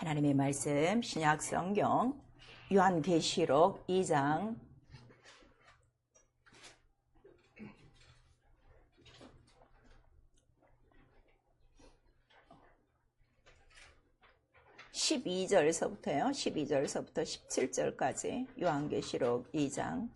하나님의 말씀 신약 성경 요한계시록 2장 12절서부터요. 12절서부터 17절까지 요한계시록 2장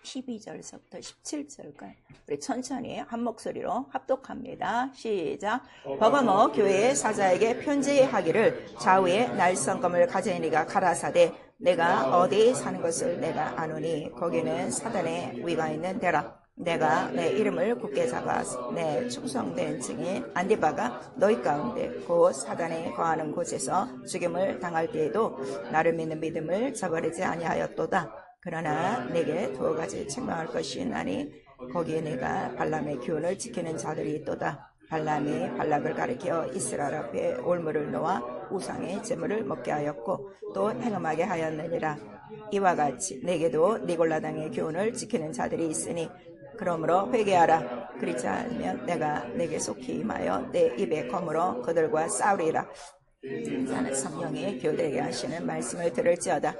12절서부터 17절까지 우리 천천히 한 목소리로 합독합니다. 시작. 버가모 교회의 사자에게 편지하기를 좌우에 날성검을 가지니가 가라사대 내가 어디 사는 것을 내가 아노니 거기는 사단의 위가 있는 데라. 내가 내 이름을 굳게 잡아 내 충성된 증인 안디바가 너희 가운데 곧 사단에 거하는 곳에서 죽임을 당할 때에도 나를 믿는 믿음을 저버리지 아니하였도다. 그러나 내게 두 가지 책망할 것이 있나니 거기에 내가 발람의 교훈을 지키는 자들이 있도다. 발람이 발락을 가리켜 이스라엘 앞에 올무를 놓아 우상의 제물을 먹게 하였고 또 행음하게 하였느니라. 이와 같이 내게도 니골라당의 교훈을 지키는 자들이 있으니 그러므로 회개하라. 그렇지 않으면 내가 내게 속히 임하여 내 입에 검으로 그들과 싸우리라. 나는 성령이 교들에게 하시는 말씀을 들을지어다.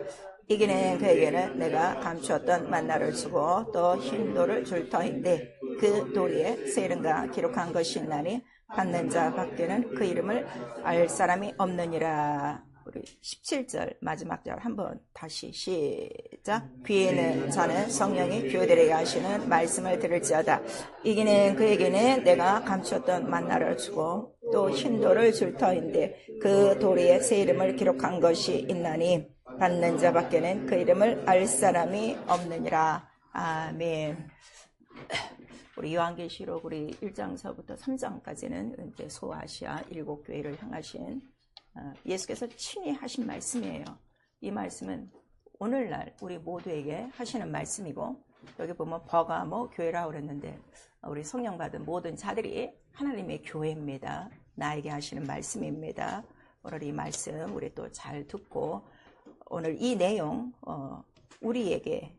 이기는 그에게는 내가 감추었던 만나를 주고 또 흰 돌을 줄 터인데 그 돌에 새 이름과 기록한 것이 있나니 받는 자 밖에는 그 이름을 알 사람이 없느니라. 우리 17절 마지막 절 한번 다시 시작. 귀에 있는 자는 성령이 교들에게 하시는 말씀을 들을지어다. 이기는 그에게는 내가 감추었던 만나를 주고 또 흰 돌을 줄 터인데 그 돌에 새 이름을 기록한 것이 있나니 받는 자 밖에는 그 이름을 알 사람이 없느니라. 아멘. 우리 요한계시록 우리 1장서부터 3장까지는 이제 소아시아 7교회를 향하신 예수께서 친히 하신 말씀이에요. 이 말씀은 오늘날 우리 모두에게 하시는 말씀이고 여기 보면 버가모 교회라고 그랬는데 우리 성령 받은 모든 자들이 하나님의 교회입니다. 나에게 하시는 말씀입니다. 오늘 이 말씀 우리 또 잘 듣고 오늘 이 내용 우리에게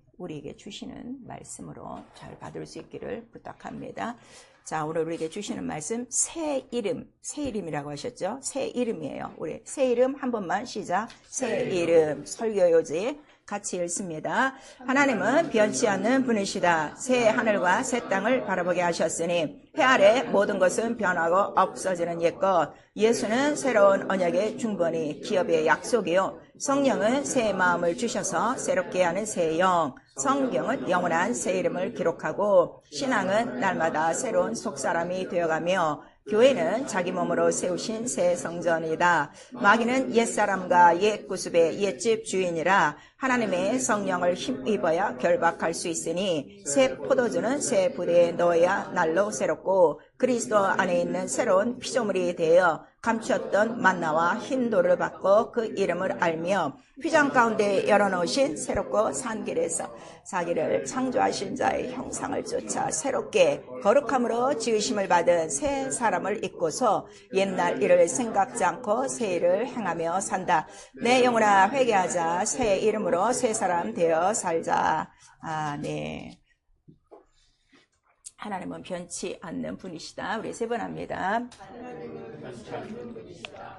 주시는 말씀으로 잘 받을 수 있기를 부탁합니다. 자, 오늘 우리에게 주시는 말씀 새 이름이라고 하셨죠? 새 이름이에요. 우리 새 이름 한 번만 시작. 새 이름 설교요지 같이 읽습니다. 하나님은 변치 않는 분이시다. 새 하늘과 새 땅을 바라보게 하셨으니 해 아래 모든 것은 변하고 없어지는 옛것. 예수는 새로운 언약의 중본이 기업의 약속이요. 성령은 새 마음을 주셔서 새롭게 하는 새 영. 성경은 영원한 새 이름을 기록하고 신앙은 날마다 새로운 속사람이 되어가며 교회는 자기 몸으로 세우신 새 성전이다. 마귀는 옛사람과 옛구습의 옛집 주인이라 하나님의 성령을 힘입어야 결박할 수 있으니 새 포도주는 새 부대에 넣어야 날로 새롭고 그리스도 안에 있는 새로운 피조물이 되어 감추었던 만나와 흰 돌을 받고 그 이름을 알며 휘장 가운데 열어놓으신 새롭고 산 길에서 자기를 창조하신 자의 형상을 쫓아 새롭게 거룩함으로 지으심을 받은 새 사람을 입고서 옛날 일을 생각지 않고 새 일을 행하며 산다. 내 영혼아 회개하자. 새 이름으로 새 사람 되어 살자. 아멘. 하나님은 변치 않는 분이시다. 우리 세 번 합니다.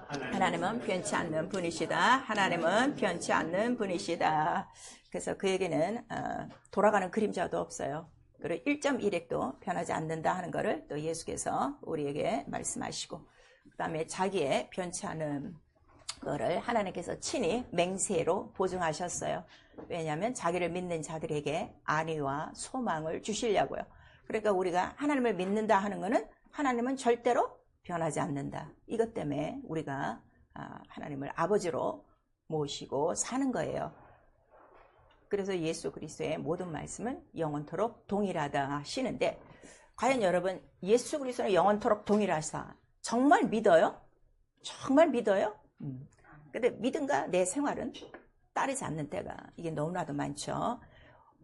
하나님은 변치 않는 분이시다. 하나님은 변치 않는 분이시다. 그래서 그에게는 돌아가는 그림자도 없어요. 그리고 1.1핵도 변하지 않는다 하는 것을 또 예수께서 우리에게 말씀하시고 그 다음에 자기의 변치 않은 거를 하나님께서 친히 맹세로 보증하셨어요. 왜냐하면 자기를 믿는 자들에게 안위와 소망을 주시려고요. 그러니까 우리가 하나님을 믿는다 하는 것은 하나님은 절대로 변하지 않는다. 이것 때문에 우리가 하나님을 아버지로 모시고 사는 거예요. 그래서 예수 그리스도의 모든 말씀은 영원토록 동일하다 하시는데 과연 여러분 예수 그리스도는 영원토록 동일하사 정말 믿어요? 정말 믿어요? 근데 믿음과 내 생활은 따르지 않는 때가 이게 너무나도 많죠.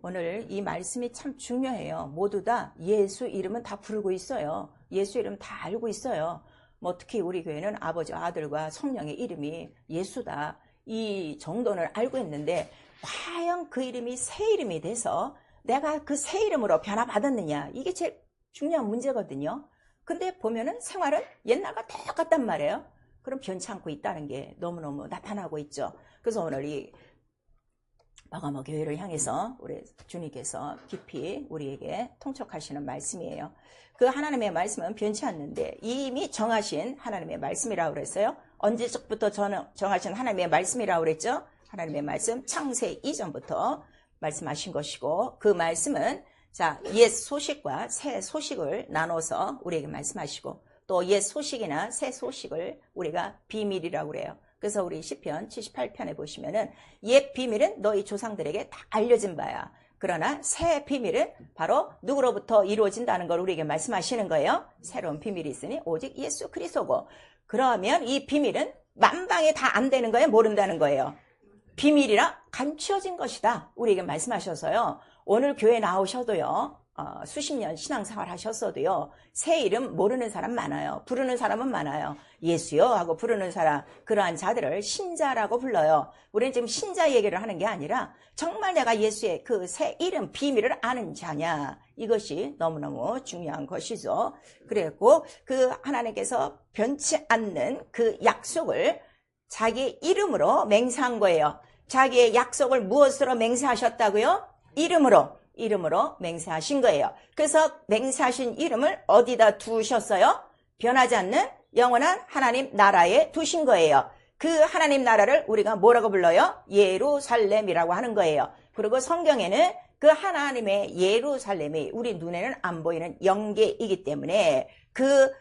오늘 이 말씀이 참 중요해요. 모두 다 예수 이름은 다 부르고 있어요. 예수 이름 다 알고 있어요. 뭐 특히 우리 교회는 아버지와 아들과 성령의 이름이 예수다. 이 정도는 알고 있는데 과연 그 이름이 새 이름이 돼서 내가 그 새 이름으로 변화받았느냐. 이게 제일 중요한 문제거든요. 근데 보면은 생활은 옛날과 똑같단 말이에요. 그럼 변치 않고 있다는 게 너무너무 나타나고 있죠. 그래서 오늘 이 마가모 교회를 향해서 우리 주님께서 깊이 우리에게 통촉하시는 말씀이에요. 그 하나님의 말씀은 변치 않는데 이미 정하신 하나님의 말씀이라고 그랬어요. 언제적부터 정하신 하나님의 말씀이라고 그랬죠? 하나님의 말씀 창세 이전부터 말씀하신 것이고 그 말씀은 자, 옛 소식과 새 소식을 나눠서 우리에게 말씀하시고 또 옛 소식이나 새 소식을 우리가 비밀이라고 그래요. 그래서 우리 시편 78편에 보시면은 옛 비밀은 너희 조상들에게 다 알려진 바야. 그러나 새 비밀은 바로 누구로부터 이루어진다는 걸 우리에게 말씀하시는 거예요. 새로운 비밀이 있으니 오직 예수 그리스도고. 그러면 이 비밀은 만방에 다 안 되는 거예요? 모른다는 거예요? 비밀이라 감추어진 것이다. 우리에게 말씀하셔서요. 오늘 교회 나오셔도요. 수십 년 신앙생활 하셨어도요. 새 이름 모르는 사람 많아요. 부르는 사람은 많아요. 예수요 하고 부르는 사람, 그러한 자들을 신자라고 불러요. 우리는 지금 신자 얘기를 하는 게 아니라 정말 내가 예수의 그 새 이름 비밀을 아는 자냐, 이것이 너무너무 중요한 것이죠. 그랬고 그 하나님께서 변치 않는 그 약속을 자기 이름으로 맹세한 거예요. 자기의 약속을 무엇으로 맹세하셨다고요? 이름으로 맹세하신 거예요. 그래서 맹세하신 이름을 어디다 두셨어요? 변하지 않는 영원한 하나님 나라에 두신 거예요. 그 하나님 나라를 우리가 뭐라고 불러요? 예루살렘이라고 하는 거예요. 그리고 성경에는 그 하나님의 예루살렘이 우리 눈에는 안 보이는 영계이기 때문에 그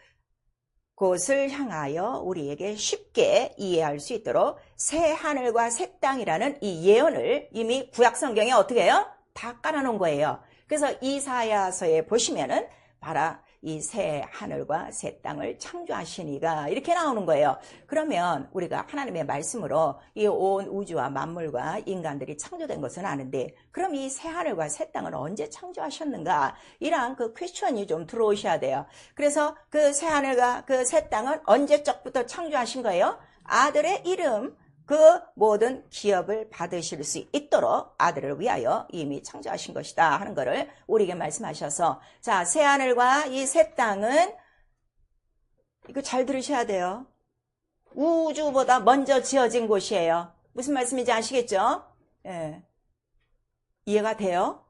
곳을 향하여 우리에게 쉽게 이해할 수 있도록 새 하늘과 새 땅이라는 이 예언을 이미 구약 성경에 어떻게 해요? 다 깔아놓은 거예요. 그래서 이사야서에 보시면은 바로 이 새 하늘과 새 땅을 창조하시니가 이렇게 나오는 거예요. 그러면 우리가 하나님의 말씀으로 이 온 우주와 만물과 인간들이 창조된 것은 아는데 그럼 이 새 하늘과 새 땅을 언제 창조하셨는가? 이러한 그 퀘스천이 좀 들어오셔야 돼요. 그래서 그 새 하늘과 그 새 땅은 언제적부터 창조하신 거예요? 아들의 이름 그 모든 기업을 받으실 수 있도록 아들을 위하여 이미 창조하신 것이다 하는 것을 우리에게 말씀하셔서 자, 새하늘과 이 새 땅은 이거 잘 들으셔야 돼요. 우주보다 먼저 지어진 곳이에요. 무슨 말씀인지 아시겠죠? 예. 이해가 돼요?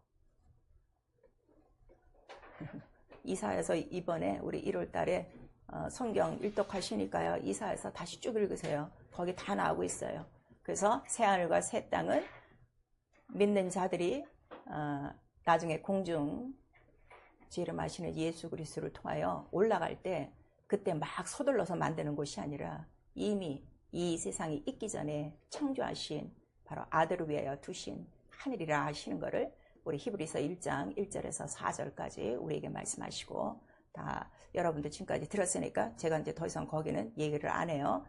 이사야서 이번에 우리 1월 달에 성경 일독하시니까요. 이사야서 다시 쭉 읽으세요. 거기 다 나오고 있어요. 그래서 새하늘과 새 땅은 믿는 자들이 나중에 공중 지름하시는 예수 그리스도를 통하여 올라갈 때 그때 막 서둘러서 만드는 곳이 아니라 이미 이 세상이 있기 전에 창조하신 바로 아들을 위하여 두신 하늘이라 하시는 것을 우리 히브리서 1장 1절에서 4절까지 우리에게 말씀하시고 다 여러분들 지금까지 들었으니까 제가 이제 더 이상 거기는 얘기를 안 해요.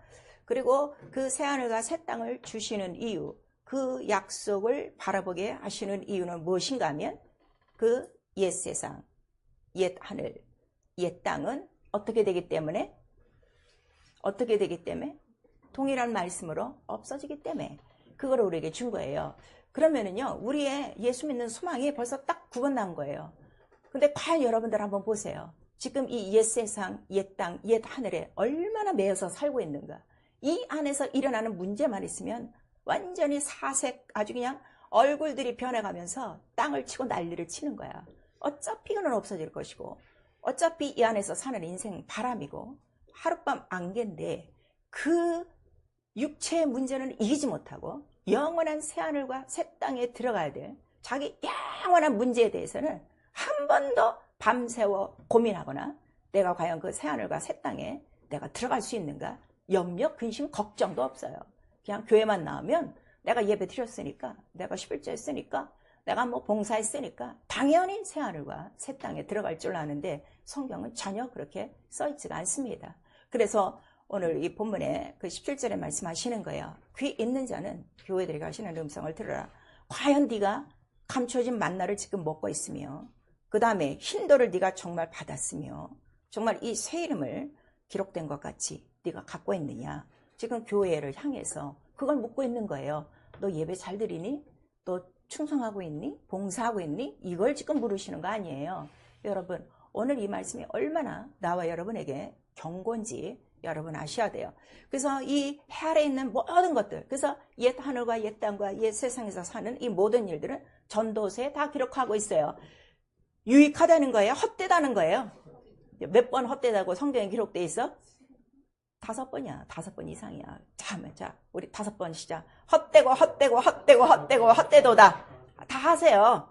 그리고 그 새하늘과 새 땅을 주시는 이유, 그 약속을 바라보게 하시는 이유는 무엇인가 하면 그 옛 세상, 옛 하늘, 옛 땅은 어떻게 되기 때문에 동일한 말씀으로 없어지기 때문에 그걸 우리에게 준 거예요. 그러면은요, 우리의 예수 믿는 소망이 벌써 딱 구분난 거예요. 근데 과연 여러분들 한번 보세요. 지금 이 옛 세상, 옛 땅, 옛 하늘에 얼마나 매여서 살고 있는가. 이 안에서 일어나는 문제만 있으면 완전히 사색 아주 그냥 얼굴들이 변해가면서 땅을 치고 난리를 치는 거야. 어차피 이거는 없어질 것이고 어차피 이 안에서 사는 인생 바람이고 하룻밤 안개인데 그 육체의 문제는 이기지 못하고 영원한 새하늘과 새 땅에 들어가야 될 자기 영원한 문제에 대해서는 한 번도 밤새워 고민하거나 내가 과연 그 새하늘과 새 땅에 내가 들어갈 수 있는가 염려, 근심, 걱정도 없어요. 그냥 교회만 나오면 내가 예배 드렸으니까 내가 11조 했으니까 내가 뭐 봉사했으니까 당연히 새하늘과 새 땅에 들어갈 줄 아는데 성경은 전혀 그렇게 써있지가 않습니다. 그래서 오늘 이 본문에 그 17절에 말씀하시는 거예요. 귀 있는 자는 교회들이 가시는 음성을 들으라. 과연 네가 감춰진 만나를 지금 먹고 있으며 그 다음에 흰돌을 네가 정말 받았으며 정말 이 새 이름을 기록된 것 같이 네가 갖고 있느냐. 지금 교회를 향해서 그걸 묻고 있는 거예요. 너 예배 잘 드리니? 너 충성하고 있니? 봉사하고 있니? 이걸 지금 물으시는 거 아니에요. 여러분 오늘 이 말씀이 얼마나 나와 여러분에게 경고인지 여러분 아셔야 돼요. 그래서 이 해 아래 있는 모든 것들, 그래서 옛 하늘과 옛 땅과 옛 세상에서 사는 이 모든 일들은 전도서에 다 기록하고 있어요. 유익하다는 거예요? 헛되다는 거예요? 몇 번 헛되다고 성경에 기록돼 있어? 5번이야. 5번 이상이야. 자, 우리 5번 시작. 헛되고 헛되고 헛되고 헛되고 헛되도다. 다 하세요.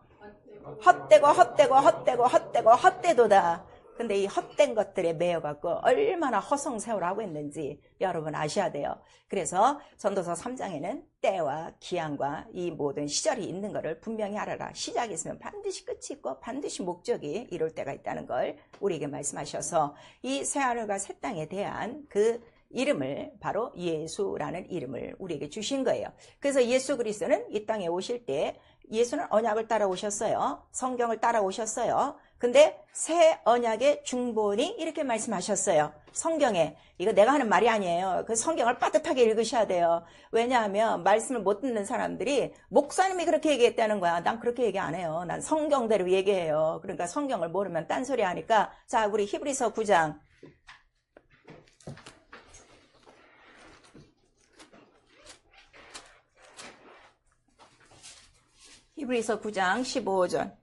헛되고 헛되고 헛되고 헛되고 헛되도다. 근데 이 헛된 것들에 매여갖고 얼마나 허송세월을 하고 있는지 여러분 아셔야 돼요. 그래서 전도서 3장에는 때와 기한과 이 모든 시절이 있는 것을 분명히 알아라. 시작이 있으면 반드시 끝이 있고 반드시 목적이 이룰 때가 있다는 걸 우리에게 말씀하셔서 이 새하늘과 새 땅에 대한 그 이름을 바로 예수라는 이름을 우리에게 주신 거예요. 그래서 예수 그리스도는 이 땅에 오실 때 예수는 언약을 따라오셨어요. 성경을 따라오셨어요. 근데 새 언약의 중보니 이렇게 말씀하셨어요. 성경에. 이거 내가 하는 말이 아니에요. 그 성경을 빠듯하게 읽으셔야 돼요. 왜냐하면 말씀을 못 듣는 사람들이 목사님이 그렇게 얘기했다는 거야. 난 그렇게 얘기 안 해요. 난 성경대로 얘기해요. 그러니까 성경을 모르면 딴소리 하니까 자, 우리 히브리서 9장 히브리서 9장 15절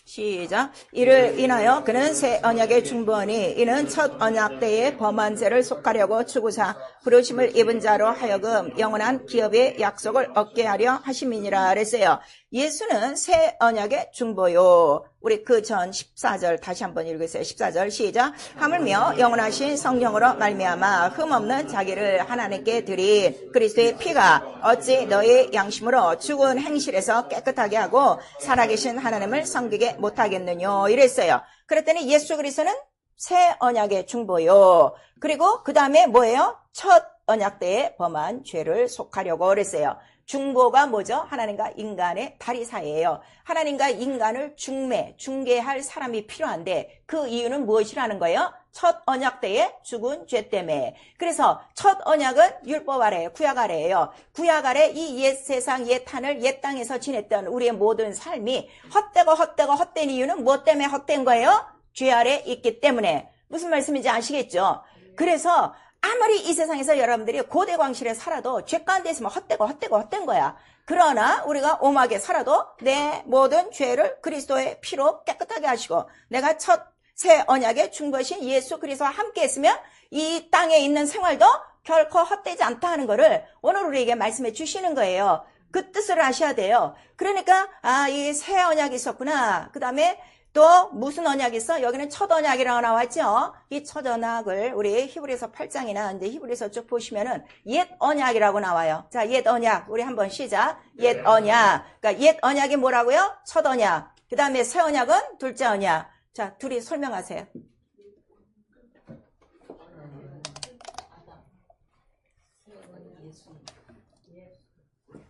시작. 이를 인하여 그는 새 언약의 중보하니 이는 첫 언약 때의 범한 죄를 속하려고 추구사 부르심을 입은 자로 하여금 영원한 기업의 약속을 얻게 하려 하심이니라 그랬어요. 예수는 새 언약의 중보요. 우리 그 전 14절 다시 한번 읽으세요. 14절 시작. 하물며 영원하신 성령으로 말미암아 흠없는 자기를 하나님께 드린 그리스도의 피가 어찌 너희 양심으로 죽은 행실에서 깨끗하게 하고 살아계신 하나님을 섬기게 못하겠느뇨 이랬어요. 그랬더니 예수 그리스도는 새 언약의 중보요. 그리고 그 다음에 뭐예요? 첫 언약 때에 범한 죄를 속하려고 그랬어요. 중보가 뭐죠? 하나님과 인간의 다리 사이예요. 하나님과 인간을 중개할 사람이 필요한데 그 이유는 무엇이라는 거예요? 첫 언약 때에 죽은 죄 때문에. 그래서 첫 언약은 율법 아래예요. 구약 아래예요. 구약 아래 이 옛 세상, 옛 하늘, 옛 땅에서 지냈던 우리의 모든 삶이 헛된 이유는 무엇 때문에 헛된 거예요? 죄 아래 있기 때문에. 무슨 말씀인지 아시겠죠? 그래서 아무리 이 세상에서 여러분들이 고대 광실에 살아도 죄 가운데 있으면 헛된 거야. 그러나 우리가 오막에 살아도 내 모든 죄를 그리스도의 피로 깨끗하게 하시고 내가 첫 새 언약의 중보신 예수 그리스도와 함께 했으면 이 땅에 있는 생활도 결코 헛되지 않다 하는 거를 오늘 우리에게 말씀해 주시는 거예요. 그 뜻을 아셔야 돼요. 그러니까 이 새 언약이 있었구나. 그 다음에 또 무슨 언약이 있어? 여기는 첫 언약이라고 나왔죠. 이 첫 언약을 우리 히브리서 8장이나 이제 히브리서 쭉 보시면은 옛 언약이라고 나와요. 자, 옛 언약 우리 한번 시작. 옛 언약. 그러니까 옛 언약이 뭐라고요? 첫 언약. 그 다음에 새 언약은 둘째 언약. 자, 둘이 설명하세요.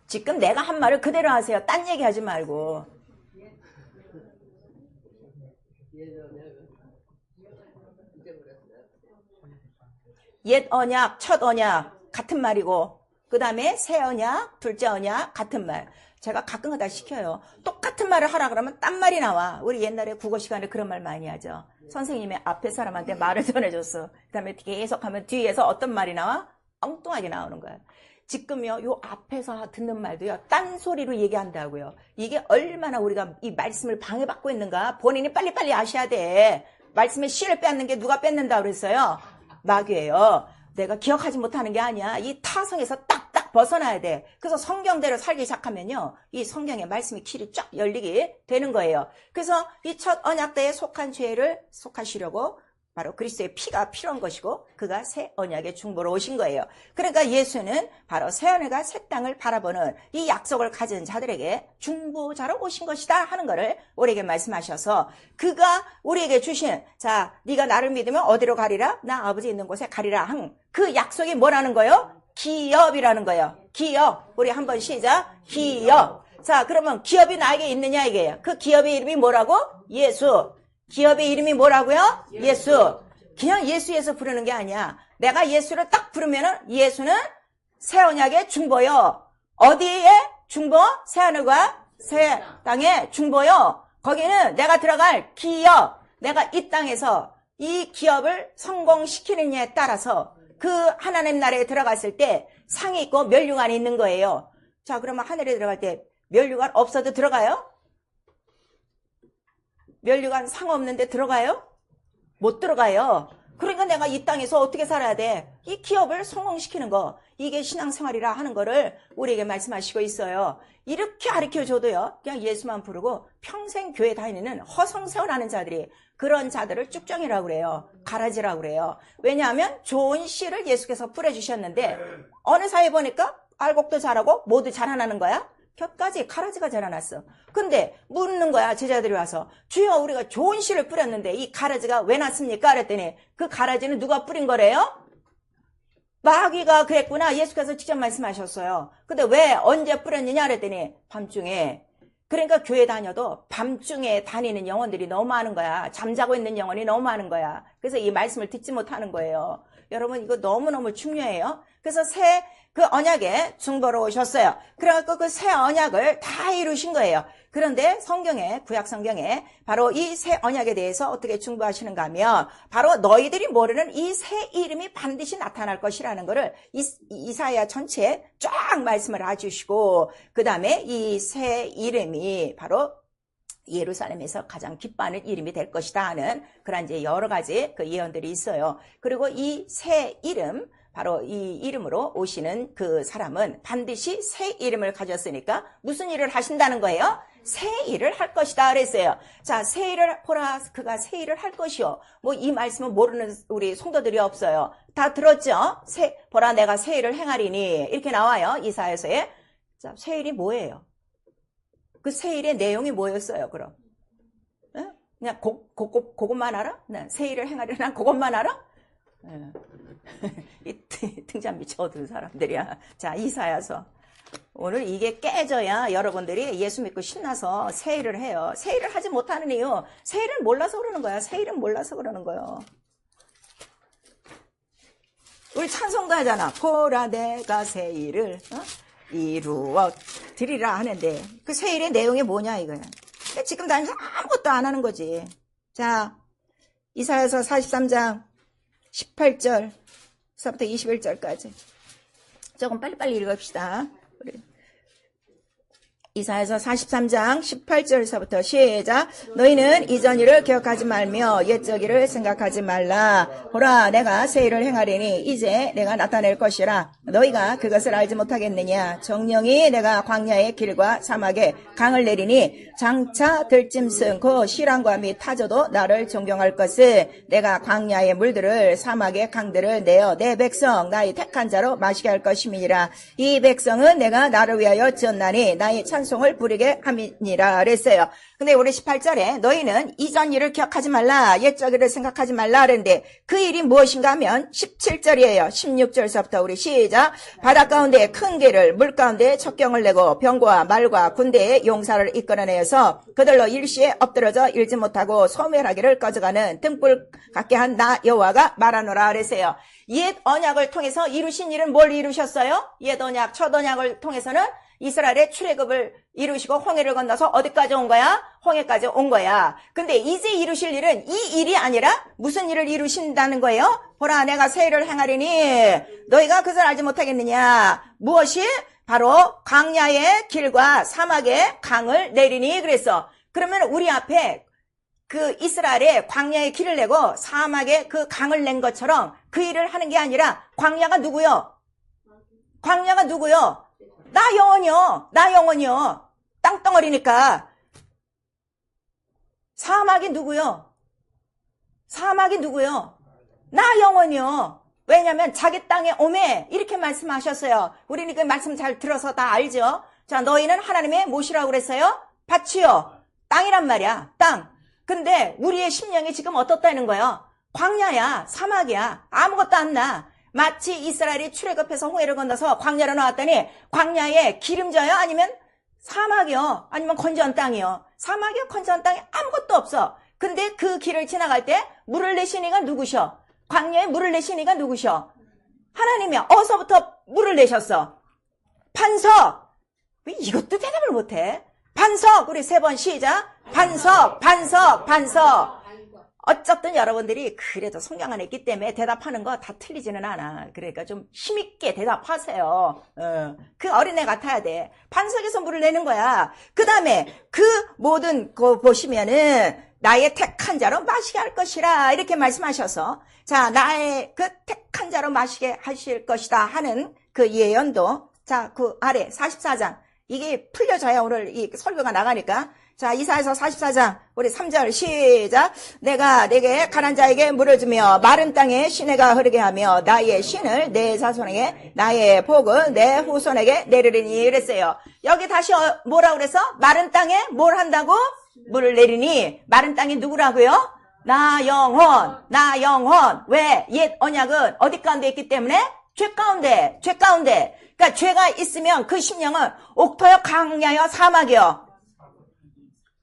지금 내가 한 말을 그대로 하세요. 딴 얘기 하지 말고. 옛 언약, 첫 언약 같은 말이고 그 다음에 새 언약, 둘째 언약 같은 말. 제가 가끔 다 시켜요. 똑같은 말을 하라 그러면 딴 말이 나와. 우리 옛날에 국어 시간에 그런 말 많이 하죠. 선생님이 앞에 사람한테 말을 전해줬어. 그 다음에 계속 하면 뒤에서 어떤 말이 나와? 엉뚱하게 나오는 거예요. 지금요, 요 앞에서 듣는 말도요, 딴 소리로 얘기한다고요. 이게 얼마나 우리가 이 말씀을 방해받고 있는가 본인이 빨리빨리 아셔야 돼. 말씀의 씨를 뺏는 게 누가 뺏는다 그랬어요? 마귀예요. 내가 기억하지 못하는 게 아니야. 이 타성에서 딱딱 벗어나야 돼. 그래서 성경대로 살기 시작하면요, 이 성경의 말씀이 길이 쫙 열리게 되는 거예요. 그래서 이 첫 언약 때에 속한 죄를 속하시려고 바로 그리스도의 피가 필요한 것이고 그가 새 언약의 중보로 오신 거예요. 그러니까 예수는 바로 새 하늘과 새 땅을 바라보는 이 약속을 가진 자들에게 중보자로 오신 것이다 하는 것을 우리에게 말씀하셔서 그가 우리에게 주신 자 네가 나를 믿으면 어디로 가리라? 나 아버지 있는 곳에 가리라 한 그 약속이 뭐라는 거예요? 기업이라는 거예요. 기업. 우리 한번 시작. 기업. 자 그러면 기업이 나에게 있느냐 이게요. 그 기업의 이름이 뭐라고? 예수. 기업의 이름이 뭐라고요? 예수. 그냥 예수 부르는 게 아니야. 내가 예수를 딱 부르면은 예수는 새 언약의 중보요. 어디에 중보? 새 하늘과 새 땅의 중보요. 거기는 내가 들어갈 기업, 내가 이 땅에서 이 기업을 성공시키느냐에 따라서 그 하나님 나라에 들어갔을 때 상이 있고 면류관이 있는 거예요. 자, 그러면 하늘에 들어갈 때 면류관 없어도 들어가요? 면류관 상 없는데 들어가요? 못 들어가요. 그러니까 내가 이 땅에서 어떻게 살아야 돼? 이 기업을 성공시키는 거. 이게 신앙생활이라 하는 거를 우리에게 말씀하시고 있어요. 이렇게 가르쳐줘도요. 그냥 예수만 부르고 평생 교회 다니는 허송세월하는 자들이 그런 자들을 쭉정이라고 그래요. 가라지라고 그래요. 왜냐하면 좋은 씨를 예수께서 뿌려주셨는데 어느 사회 보니까 알곡도 자라고 모두 자라나는 거야? 곁까지 가라지가 자라났어. 근데 묻는 거야. 제자들이 와서 주여 우리가 좋은 씨를 뿌렸는데 이 가라지가 왜 났습니까? 그랬더니 그 가라지는 누가 뿌린 거래요? 마귀가 그랬구나. 예수께서 직접 말씀하셨어요. 근데 왜 언제 뿌렸느냐 그랬더니 밤중에. 그러니까 교회 다녀도 밤중에 다니는 영혼들이 너무 많은 거야. 잠자고 있는 영혼이 너무 많은 거야. 그래서 이 말씀을 듣지 못하는 거예요. 여러분 이거 너무너무 중요해요. 그래서 새 그 언약에 중보로 오셨어요. 그래갖고 그 새 언약을 다 이루신 거예요. 그런데 성경에, 구약 성경에 바로 이 새 언약에 대해서 어떻게 중보하시는가 하면 바로 너희들이 모르는 이 새 이름이 반드시 나타날 것이라는 거를 이사야 전체에 쫙 말씀을 해주시고 그 다음에 이 새 이름이 바로 예루살렘에서 가장 기뻐하는 이름이 될 것이다 하는 그런 이제 여러 가지 그 예언들이 있어요. 그리고 이 새 이름, 바로 이 이름으로 오시는 그 사람은 반드시 새 이름을 가졌으니까 무슨 일을 하신다는 거예요? 새 일을 할 것이다 그랬어요. 자, 새 일을 보라 그가 새 일을 할 것이요. 뭐 이 말씀은 모르는 우리 성도들이 없어요. 다 들었죠? 보라 내가 새 일을 행하리니 이렇게 나와요. 이사야서에. 자, 새 일이 뭐예요? 그 새 일의 내용이 뭐였어요, 그럼? 응? 그냥 그것만 알아? 새 일을 행하려 난 그것만 알아? 이 등잔 밑에 얻은 사람들이야. 자, 이사야서. 오늘 이게 깨져야 여러분들이 예수 믿고 신나서 새 일을 해요. 새 일을 하지 못하는 이유, 새 일을 몰라서 그러는 거야. 새 일은 몰라서 그러는 거예요. 우리 찬송도 하잖아. 보라 내가 새 일을 이루어 드리라 하는데 그 새 일의 내용이 뭐냐 이거야. 지금 다니면서 아무것도 안 하는 거지. 자, 이사야서 43장 18절부터 21절까지 조금 빨리빨리 읽읍시다. 이사야서 43장 18절서부터 시작. 너희는 이전 일을 기억하지 말며 옛적 일을 생각하지 말라. 보라 내가 새 일을 행하리니 이제 내가 나타낼 것이라. 너희가 그것을 알지 못하겠느냐. 정령이 내가 광야의 길과 사막에 강을 내리니 장차 들짐승 곧 시랑과 및 타조도 나를 존경할 것을. 내가 광야의 물들을 사막의 강들을 내어 내 백성 나의 택한 자로 마시게 할 것임이니라. 이 백성은 내가 나를 위하여 지었나니 나의 찬송을 부르게 함이니라 그랬어요. 근데 우리 18절에 너희는 이전 일을 기억하지 말라, 옛적 일을 생각하지 말라 그랬는데 그 일이 무엇인가 하면 17절이에요. 16절서부터 우리 시작. 바다 가운데 큰 개를 물 가운데 척경을 내고 병과 말과 군대의 용사를 이끌어내어서 그들로 일시에 엎드러져 일지 못하고 소멸하기를 꺼져가는 등불 같게 한 나 여호와가 말하노라 그랬어요. 옛 언약을 통해서 이루신 일은 뭘 이루셨어요? 옛 언약, 첫 언약을 통해서는 이스라엘의 출애굽을 이루시고 홍해를 건너서 어디까지 온 거야? 홍해까지 온 거야. 근데 이제 이루실 일은 이 일이 아니라 무슨 일을 이루신다는 거예요? 보라 내가 새 일을 행하리니 너희가 그것을 알지 못하겠느냐. 무엇이? 바로 광야의 길과 사막의 강을 내리니 그랬어. 그러면 우리 앞에 그 이스라엘의 광야의 길을 내고 사막의 그 강을 낸 것처럼 그 일을 하는 게 아니라 광야가 누구요? 광야가 누구요? 나 영혼이요. 땅덩어리니까. 사막이 누구요? 나 영혼이요. 왜냐면 자기 땅에 오매 이렇게 말씀하셨어요. 우리는 그 말씀 잘 들어서 다 알죠? 자, 너희는 하나님의 무엇이라고 그랬어요? 밭이요. 땅이란 말이야. 땅. 근데 우리의 심령이 지금 어떻다는 거예요? 광야야. 사막이야. 아무것도 안 나. 마치 이스라엘이 출애굽해서 홍해를 건너서 광야로 나왔더니 광야에 기름져요? 아니면 사막이요? 아니면 건조한 땅이요? 사막이요? 건조한 땅에 아무것도 없어. 근데 그 길을 지나갈 때 물을 내신 이가 누구셔? 광야에 물을 내신 이가 누구셔? 하나님이야. 어디서부터 물을 내셨어? 판서. 왜 이것도 대답을 못해? 반석. 우리 3번 시작. 반석, 반석, 반석. 어쨌든 여러분들이 그래도 성경 안에 있기 때문에 대답하는 거 다 틀리지는 않아. 그러니까 좀 힘있게 대답하세요. 그 어린애 같아야 돼. 반석에서 물을 내는 거야. 그 다음에 그 모든 거 보시면은 나의 택한 자로 마시게 할 것이라 이렇게 말씀하셔서, 자, 나의 그 택한 자로 마시게 하실 것이다 하는 그 예언도, 자, 그 아래 44장 이게 풀려져야 오늘 이 설교가 나가니까. 자, 이사야서 44장 우리 3절 시작. 내가 내게 가난 자에게 물을 주며 마른 땅에 시내가 흐르게 하며 나의 신을 내 자손에게 나의 복을 내 후손에게 내리리니 이랬어요. 여기 다시 뭐라 그래서? 마른 땅에 뭘 한다고? 물을 내리니. 마른 땅이 누구라고요? 나 영혼, 나 영혼. 왜? 옛 언약은 어디 가운데 있기 때문에? 죄 가운데, 죄 가운데. 그러니까 죄가 있으면 그 심령은 옥토여 광야여 사막이요.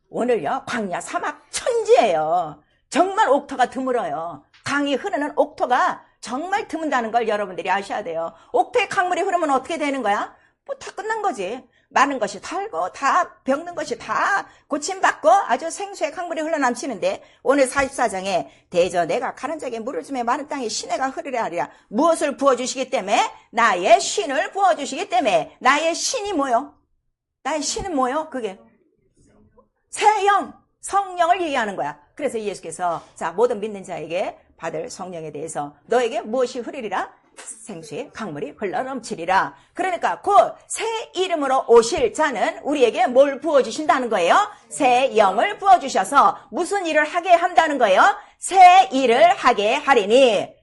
오늘요, 광야 사막 천지예요. 정말 옥토가 드물어요. 강이 흐르는 옥토가 정말 드문다는 걸 여러분들이 아셔야 돼요. 옥토에 강물이 흐르면 어떻게 되는 거야? 뭐 다 끝난 거지. 많은 것이 달고 다 병든 것이 다 고침받고 아주 생수의 강물이 흘러넘치는데, 오늘 44장에 대저 내가 가는 자에게 물을 주며 마른 땅에 시내가 흐르려 하리라. 무엇을 부어주시기 때문에? 나의 신을 부어주시기 때문에. 나의 신이 뭐요? 나의 신은 뭐요? 그게 새 영, 성령을 얘기하는 거야. 그래서 예수께서 자, 모든 믿는 자에게 받을 성령에 대해서 너에게 무엇이 흐르리라? 생수의 강물이 흘러넘치리라. 그러니까 그 새 이름으로 오실 자는 우리에게 뭘 부어주신다는 거예요? 새 영을 부어주셔서 무슨 일을 하게 한다는 거예요? 새 일을 하게 하리니.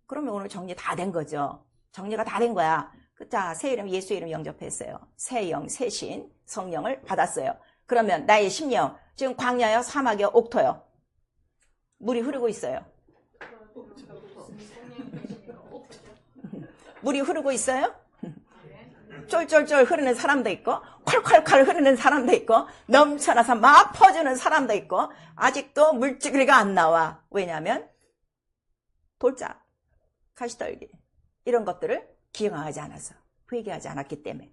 그러면 오늘 정리 다 된 거죠. 정리가 다 된 거야. 자, 새 이름, 예수 이름 영접했어요. 새 영, 새 신, 성령을 받았어요. 그러면 나의 심령, 지금 광야요, 사막이요, 옥토요. 물이 흐르고 있어요. 물이 흐르고 있어요? 쫄쫄쫄 흐르는 사람도 있고, 콸콸콸 흐르는 사람도 있고, 넘쳐나서 막 퍼주는 사람도 있고, 아직도 물찌그리가 안 나와. 왜냐하면 돌짝, 가시떨기 이런 것들을 기억하지 않아서, 회개하지 않았기 때문에.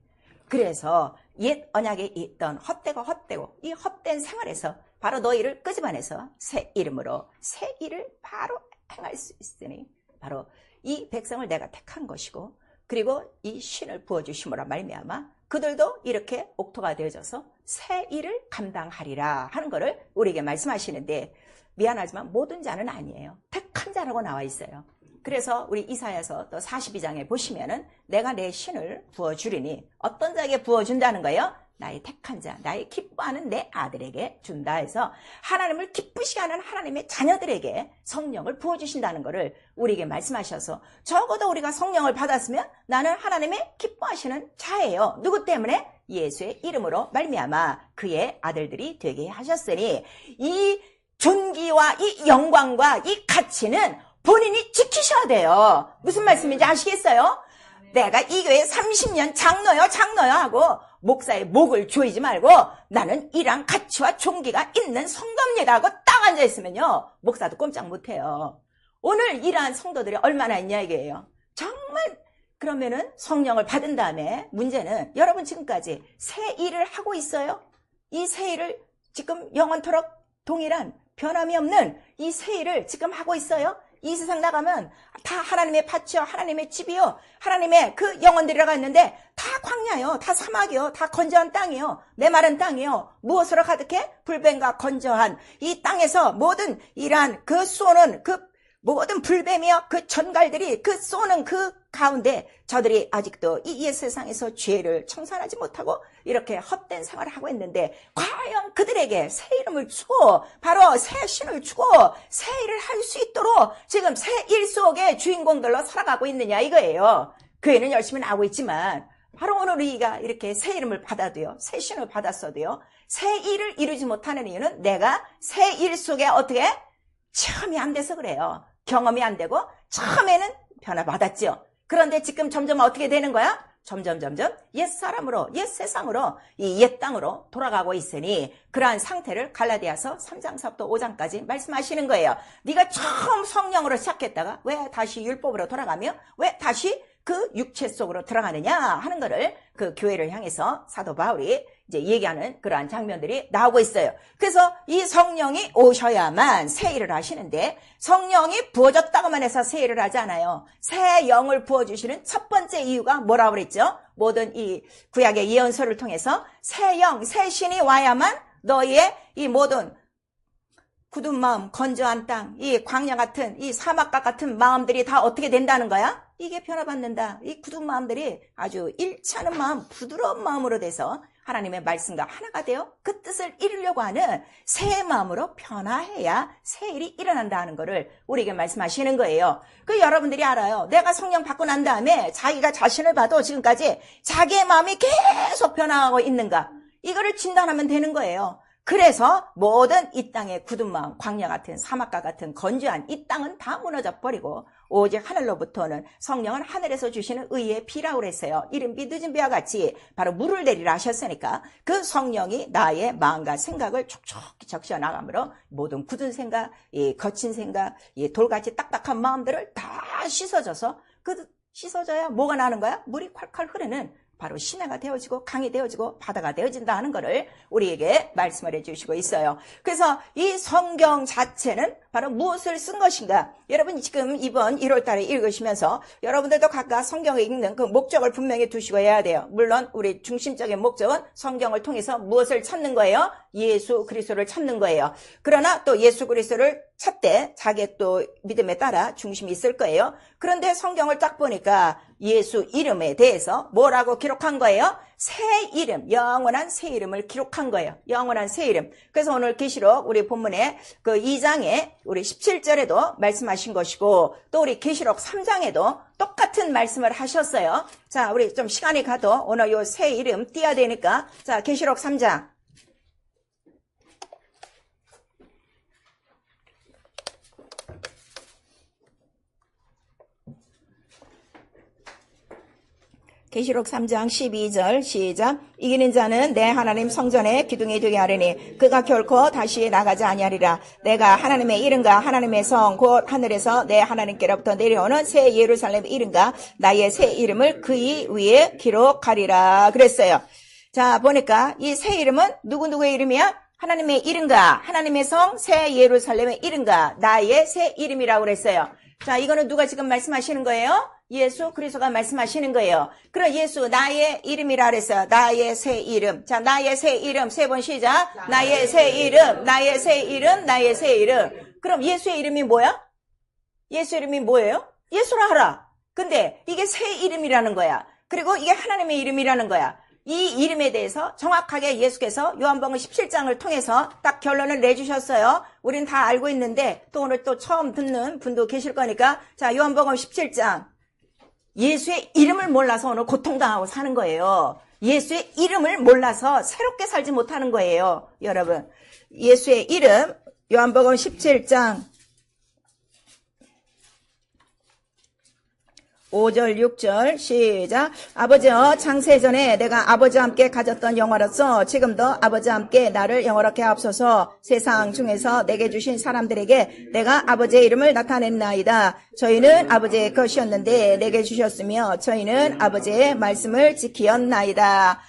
그래서 옛 언약에 있던 헛되고 이 헛된 생활에서 바로 너희를 끄집어내서 새 이름으로 새 일을 바로 행할 수 있으니 바로 이 백성을 내가 택한 것이고, 그리고 이 신을 부어주심으로 말미암아 그들도 이렇게 옥토가 되어져서 새 일을 감당하리라 하는 것을 우리에게 말씀하시는데, 미안하지만 모든 자는 아니에요. 택한 자라고 나와 있어요. 그래서 우리 이사야서 또 42장에 보시면은 내가 내 신을 부어주리니, 어떤 자에게 부어준다는 거예요? 나의 택한 자, 나의 기뻐하는 내 아들에게 준다 해서 하나님을 기쁘시게 하는 하나님의 자녀들에게 성령을 부어주신다는 것을 우리에게 말씀하셔서, 적어도 우리가 성령을 받았으면 나는 하나님의 기뻐하시는 자예요. 누구 때문에? 예수의 이름으로 말미암아 그의 아들들이 되게 하셨으니, 이 존귀와 이 영광과 이 가치는 본인이 지키셔야 돼요. 무슨 말씀인지 아시겠어요? 내가 이 교회 30년 장로요 하고 목사의 목을 조이지 말고 나는 이런 가치와 존귀가 있는 성도입니다 하고 딱 앉아있으면요, 목사도 꼼짝 못해요. 오늘 이러한 성도들이 얼마나 있냐 이게요. 정말. 그러면은 성령을 받은 다음에 문제는, 여러분 지금까지 새 일을 하고 있어요? 이 새 일을 지금 영원토록 동일한 변함이 없는 이 새 일을 지금 하고 있어요? 이 세상 나가면 다 하나님의 밭이요, 하나님의 집이요, 하나님의 그 영혼들이라고 했는데 다 광야요, 다 사막이요, 다 건조한 땅이요, 메마른 땅이요. 무엇으로 가득해? 불뱀과 건조한 이 땅에서 모든 이러한 그 쏘는 그 모든 불뱀이요, 그 전갈들이 그 쏘는 그 가운데 저들이 아직도 이 옛 세상에서 죄를 청산하지 못하고 이렇게 헛된 생활을 하고 있는데, 과연 그들에게 새 이름을 주고 바로 새 신을 주고 새 일을 할 수 있도록 지금 새 일 속의 주인공들로 살아가고 있느냐 이거예요. 교회는 열심히 나오고 있지만 바로 오늘 우리가 이렇게 새 이름을 받아도요, 새 신을 받았어도요, 새 일을 이루지 못하는 이유는 내가 새 일 속에 어떻게 체험이 안 돼서 그래요. 경험이 안 되고 처음에는 변화받았죠. 그런데 지금 점점 어떻게 되는 거야? 점점 옛사람으로, 옛세상으로, 이 옛 땅으로 돌아가고 있으니, 그러한 상태를 갈라디아서 3장 4부터 5장까지 말씀하시는 거예요. 네가 처음 성령으로 시작했다가 왜 다시 율법으로 돌아가며 왜 다시 그 육체 속으로 들어가느냐 하는 거를 그 교회를 향해서 사도 바울이 이제 얘기하는 그러한 장면들이 나오고 있어요. 그래서 이 성령이 오셔야만 새 일을 하시는데 성령이 부어졌다고만 해서 새 일을 하지 않아요. 새 영을 부어주시는 첫 번째 이유가 뭐라고 그랬죠? 모든 이 구약의 예언서를 통해서 새 영, 새 신이 와야만 너희의 이 모든 굳은 마음, 건조한 땅, 이 광야 같은, 이 사막과 같은 마음들이 다 어떻게 된다는 거야? 이게 변화받는다. 이 굳은 마음들이 아주 일치하는 마음, 부드러운 마음으로 돼서 하나님의 말씀과 하나가 되어 그 뜻을 이루려고 하는 새 마음으로 변화해야 새 일이 일어난다 하는 것을 우리에게 말씀하시는 거예요. 그 여러분들이 알아요. 내가 성령 받고 난 다음에 자기가 자신을 봐도 지금까지 자기의 마음이 계속 변화하고 있는가? 이거를 진단하면 되는 거예요. 그래서 모든 이 땅의 굳은 마음, 광야 같은 사막과 같은 건조한 이 땅은 다 무너져 버리고 오직 하늘로부터는 성령은 하늘에서 주시는 의의 비라고 그랬어요. 이른 비 늦은 비와 같이 바로 물을 내리라 하셨으니까 그 성령이 나의 마음과 생각을 촉촉히 적셔 나가므로 모든 굳은 생각, 이 거친 생각, 이 돌같이 딱딱한 마음들을 다 씻어줘서 그 씻어져야 뭐가 나는 거야? 물이 콸콸 흐르는 바로 시내가 되어지고 강이 되어지고 바다가 되어진다 하는 것을 우리에게 말씀을 해주시고 있어요. 그래서 이 성경 자체는 바로 무엇을 쓴 것인가? 여러분 지금 이번 1월 달에 읽으시면서 여러분들도 각각 성경을 읽는 그 목적을 분명히 두시고 해야 돼요. 물론 우리 중심적인 목적은 성경을 통해서 무엇을 찾는 거예요? 예수 그리스도를 찾는 거예요. 그러나 또 예수 그리스도를 찾되 자기의 또 믿음에 따라 중심이 있을 거예요. 그런데 성경을 딱 보니까 예수 이름에 대해서 뭐라고 기록한 거예요? 새 이름, 영원한 새 이름을 기록한 거예요. 영원한 새 이름. 그래서 오늘 계시록 우리 본문에 그 2장에 우리 17절에도 말씀하신 것이고 또 우리 계시록 3장에도 똑같은 말씀을 하셨어요. 자, 우리 좀 시간이 가도 오늘 요 새 이름 띄어야 되니까 자, 계시록 3장. 계시록 3장 12절 시작. 이기는 자는 내 하나님 성전의 기둥이 되게 하리니 그가 결코 다시 나가지 아니하리라. 내가 하나님의 이름과 하나님의 성 곧 하늘에서 내 하나님께로부터 내려오는 새 예루살렘 이름과 나의 새 이름을 그의 위에 기록하리라 그랬어요. 자, 보니까 이 새 이름은 누구누구의 이름이야? 하나님의 이름과 하나님의 성 새 예루살렘의 이름과 나의 새 이름이라고 그랬어요. 자, 이거는 누가 지금 말씀하시는 거예요? 예수 그리스도가 말씀하시는 거예요. 그럼 예수 나의 이름이라 그랬어요. 나의 새 이름. 자, 나의 새 이름 세 번 시작. 나의 새 이름, 나의 새 이름, 나의 새 이름. 그럼 예수의 이름이 뭐야? 예수 이름이 뭐예요? 예수라 하라. 근데 이게 새 이름이라는 거야. 그리고 이게 하나님의 이름이라는 거야. 이 이름에 대해서 정확하게 예수께서 요한복음 17장을 통해서 딱 결론을 내주셨어요. 우린 다 알고 있는데 또 오늘 또 처음 듣는 분도 계실 거니까 자, 요한복음 17장. 예수의 이름을 몰라서 오늘 고통당하고 사는 거예요. 예수의 이름을 몰라서 새롭게 살지 못하는 거예요. 여러분, 예수의 이름 요한복음 17장 5절 6절 시작. 아버지여 창세전에 내가 아버지와 함께 가졌던 영화로서 지금도 아버지와 함께 나를 영화롭게 하옵소서. 세상 중에서 내게 주신 사람들에게 내가 아버지의 이름을 나타냈나이다. 저희는 아버지의 것이었는데 내게 주셨으며 저희는 아버지의 말씀을 지키었나이다.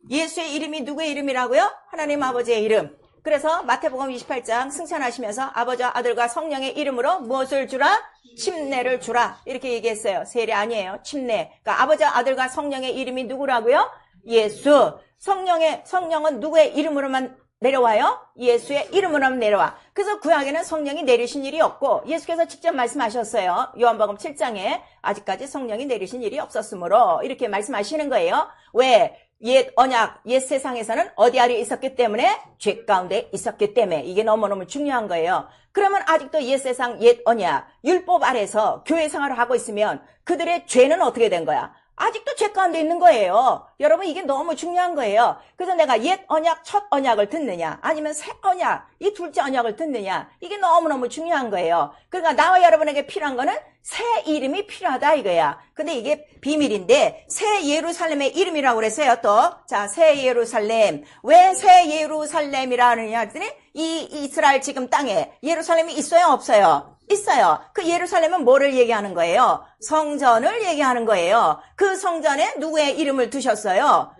예수의 이름이 누구의 이름이라고요? 하나님 아버지의 이름. 그래서 마태복음 28장 승천하시면서 아버지와 아들과 성령의 이름으로 무엇을 주라? 침례를 주라. 이렇게 얘기했어요. 세례 아니에요. 침례. 그러니까 아버지와 아들과 성령의 이름이 누구라고요? 예수. 성령은 누구의 이름으로만 내려와요? 예수의 이름으로만 내려와. 그래서 구약에는 성령이 내리신 일이 없고 예수께서 직접 말씀하셨어요. 요한복음 7장에 아직까지 성령이 내리신 일이 없었으므로 이렇게 말씀하시는 거예요. 왜? 옛 언약, 옛 세상에서는 어디 아래 있었기 때문에? 죄 가운데 있었기 때문에. 이게 너무너무 중요한 거예요. 그러면 아직도 옛 세상, 옛 언약, 율법 아래서 교회 생활을 하고 있으면 그들의 죄는 어떻게 된 거야? 아직도 죄 가운데 있는 거예요. 여러분, 이게 너무 중요한 거예요. 그래서 내가 옛 언약, 첫 언약을 듣느냐 아니면 새 언약, 이 둘째 언약을 듣느냐, 이게 너무너무 중요한 거예요. 그러니까 나와 여러분에게 필요한 거는 새 이름이 필요하다 이거야. 근데 이게 비밀인데 새 예루살렘의 이름이라고 그랬어요. 또 자, 새 예루살렘. 왜 새 예루살렘이라 하느냐 했더니 이 이스라엘 지금 땅에 예루살렘이 있어요 없어요? 있어요. 그 예루살렘은 뭐를 얘기하는 거예요? 성전을 얘기하는 거예요. 그 성전에 누구의 이름을 두셨어요?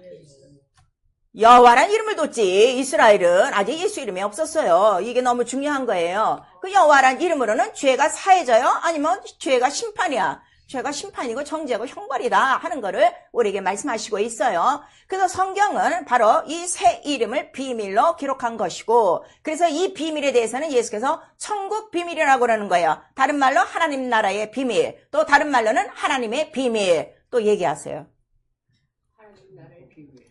여호와란 이름을 뒀지. 이스라엘은 아직 예수 이름이 없었어요. 이게 너무 중요한 거예요. 그 여호와란 이름으로는 죄가 사해져요? 아니면 죄가 심판이야? 죄가 심판이고 정죄고 형벌이다 하는 거를 우리에게 말씀하시고 있어요. 그래서 성경은 바로 이 새 이름을 비밀로 기록한 것이고, 그래서 이 비밀에 대해서는 예수께서 천국 비밀이라고 그러는 거예요. 다른 말로 하나님 나라의 비밀, 또 다른 말로는 하나님의 비밀, 또 얘기하세요. 하나님 나라의 비밀.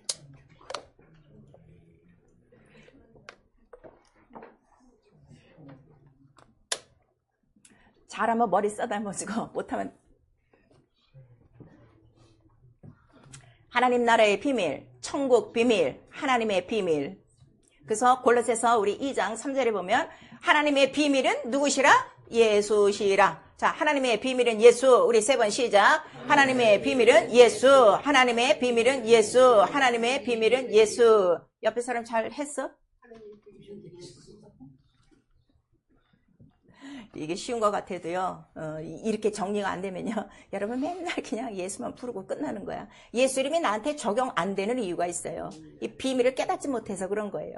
잘하면 머리 써다보시고 못하면 하나님 나라의 비밀, 천국 비밀, 하나님의 비밀. 그래서 골로새서 우리 2장 3절에 보면 하나님의 비밀은 누구시라? 예수시라. 자, 하나님의 비밀은 예수. 우리 세 번 시작. 하나님의 비밀은 예수. 하나님의 비밀은 예수. 하나님의 비밀은 예수. 옆에 사람 잘 했어? 이게 쉬운 것 같아도요, 이렇게 정리가 안 되면요, 여러분 맨날 그냥 예수만 부르고 끝나는 거야. 예수 이름이 나한테 적용 안 되는 이유가 있어요. 이 비밀을 깨닫지 못해서 그런 거예요.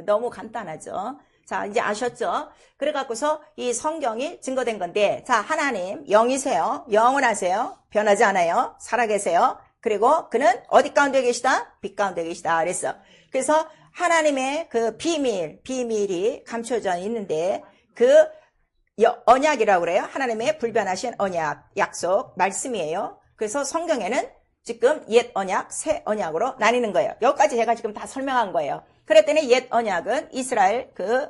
너무 간단하죠. 자, 이제 아셨죠? 그래갖고서 이 성경이 증거된 건데, 자, 하나님 영이세요. 영원하세요. 변하지 않아요. 살아계세요. 그리고 그는 어디 가운데 계시다? 빛 가운데 계시다. 그랬어. 그래서 하나님의 그 비밀이 감춰져 있는데, 그 언약이라고 그래요. 하나님의 불변하신 언약, 약속, 말씀이에요. 그래서 성경에는 지금 옛 언약, 새 언약으로 나뉘는 거예요. 여기까지 제가 지금 다 설명한 거예요. 그랬더니 옛 언약은 이스라엘 그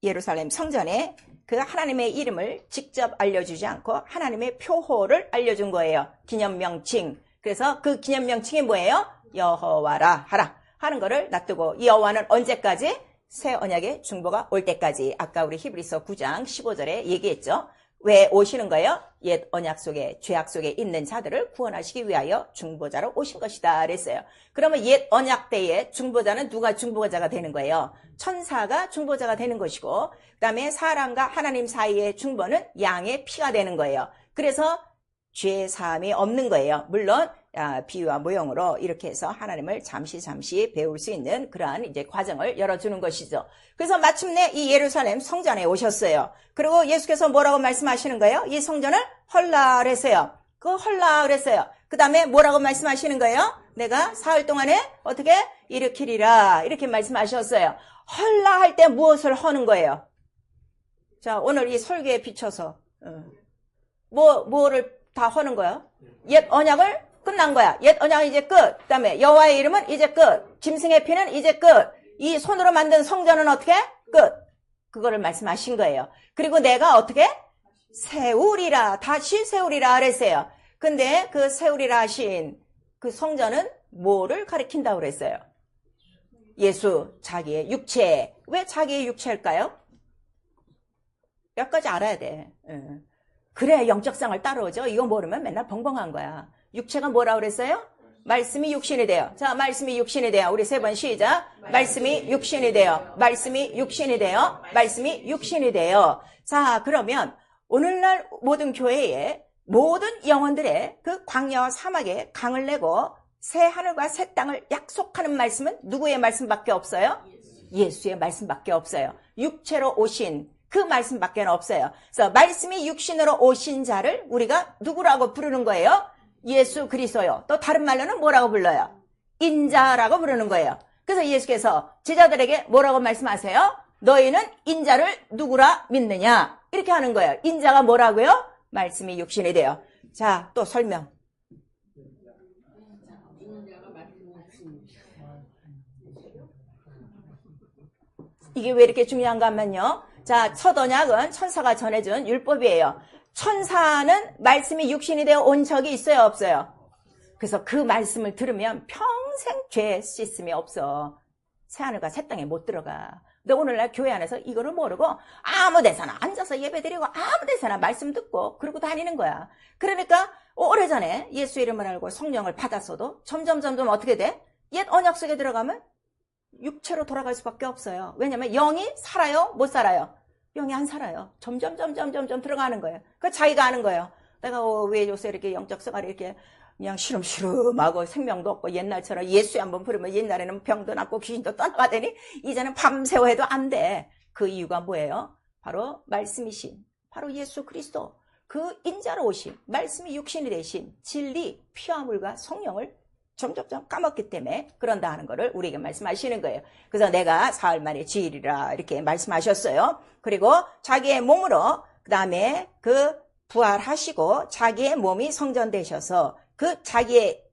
예루살렘 성전에 그 하나님의 이름을 직접 알려주지 않고 하나님의 표호를 알려준 거예요. 기념명칭. 그래서 그 기념명칭이 뭐예요? 여호와라 하라 하는 거를 놔두고, 이 여호와는 언제까지? 새 언약의 중보가 올 때까지. 아까 우리 히브리서 9장 15절에 얘기했죠. 왜 오시는 거예요? 옛 언약 속에, 죄악 속에 있는 자들을 구원하시기 위하여 중보자로 오신 것이다 그랬어요. 그러면 옛 언약 때에 중보자는 누가 중보자가 되는 거예요? 천사가 중보자가 되는 것이고, 그 다음에 사람과 하나님 사이의 중보는 양의 피가 되는 거예요. 그래서 죄 사함이 없는 거예요. 물론 비유와 모형으로 이렇게 해서 하나님을 잠시 배울 수 있는 그러한 이제 과정을 열어주는 것이죠. 그래서 마침내 이 예루살렘 성전에 오셨어요. 그리고 예수께서 뭐라고 말씀하시는 거예요? 이 성전을 헐라 그랬어요. 그 헐라 그랬어요. 그 다음에 뭐라고 말씀하시는 거예요? 내가 사흘 동안에 어떻게 일으키리라 이렇게 말씀하셨어요. 헐라 할 때 무엇을 하는 거예요? 자, 오늘 이 설교에 비춰서 뭐를 다 하는 거예요? 옛 언약을 끝난 거야. 옛 언약은 이제 끝. 그 다음에 여호와의 이름은 이제 끝. 짐승의 피는 이제 끝. 이 손으로 만든 성전은 어떻게? 끝. 그거를 말씀하신 거예요. 그리고 내가 어떻게? 세우리라. 다시 세우리라 그랬어요. 근데 그 세우리라 하신 그 성전은 뭐를 가리킨다고 그랬어요? 예수, 자기의 육체. 왜 자기의 육체일까요? 몇 가지 알아야 돼. 그래 영적상을 따라오죠. 이거 모르면 맨날 벙벙한 거야. 육체가 뭐라 그랬어요? 말씀이 육신이 돼요. 자, 말씀이 육신이 돼요. 우리 세 번 시작. 말씀이 육신이 돼요. 말씀이 육신이 돼요. 말씀이 육신이 돼요. 자, 그러면 오늘날 모든 교회에 모든 영혼들의 그 광야와 사막에 강을 내고 새 하늘과 새 땅을 약속하는 말씀은 누구의 말씀밖에 없어요? 예수의 말씀밖에 없어요. 육체로 오신 그 말씀밖에 없어요. 그래서 말씀이 육신으로 오신 자를 우리가 누구라고 부르는 거예요? 예수 그리스도요. 또 다른 말로는 뭐라고 불러요? 인자라고 부르는 거예요. 그래서 예수께서 제자들에게 뭐라고 말씀하세요? 너희는 인자를 누구라 믿느냐? 이렇게 하는 거예요. 인자가 뭐라고요? 말씀이 육신이 돼요. 자, 또 설명. 이게 왜 이렇게 중요한가 하면요. 자, 첫 언약은 천사가 전해준 율법이에요. 천사는 말씀이 육신이 되어 온 적이 있어요, 없어요? 그래서 그 말씀을 들으면 평생 죄 씻음이 없어. 새하늘과 새 땅에 못 들어가. 근데 오늘날 교회 안에서 이거를 모르고 아무 데서나 앉아서 예배드리고 아무 데서나 말씀 듣고 그러고 다니는 거야. 그러니까 오래전에 예수 이름을 알고 성령을 받았어도 점점 어떻게 돼? 옛 언약 속에 들어가면 육체로 돌아갈 수밖에 없어요. 왜냐면 영이 살아요? 못 살아요? 영이 안 살아요. 점점 들어가는 거예요. 그 자기가 아는 거예요. 내가 왜 요새 이렇게 영적 생활이 이렇게 그냥 시름시름하고 생명도 없고 옛날처럼 예수 한번 부르면 옛날에는 병도 낫고 귀신도 떠나가더니 이제는 밤새워 해도 안 돼. 그 이유가 뭐예요? 바로 말씀이신 바로 예수 그리스도 그 인자로 오신 말씀이 육신이 되신 진리 피와 물과 성령을 점점 까먹기 때문에 그런다 하는 것을 우리에게 말씀하시는 거예요. 그래서 내가 사흘 만에 주일이라 이렇게 말씀하셨어요. 그리고 자기의 몸으로 그 다음에 그 부활하시고 자기의 몸이 성전되셔서 그 자기의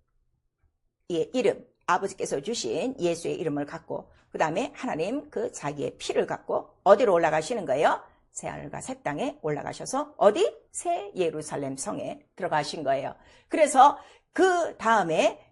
이름 아버지께서 주신 예수의 이름을 갖고 그 다음에 하나님 그 자기의 피를 갖고 어디로 올라가시는 거예요? 새하늘과 새 땅에 올라가셔서 어디? 새 예루살렘 성에 들어가신 거예요. 그래서 그 다음에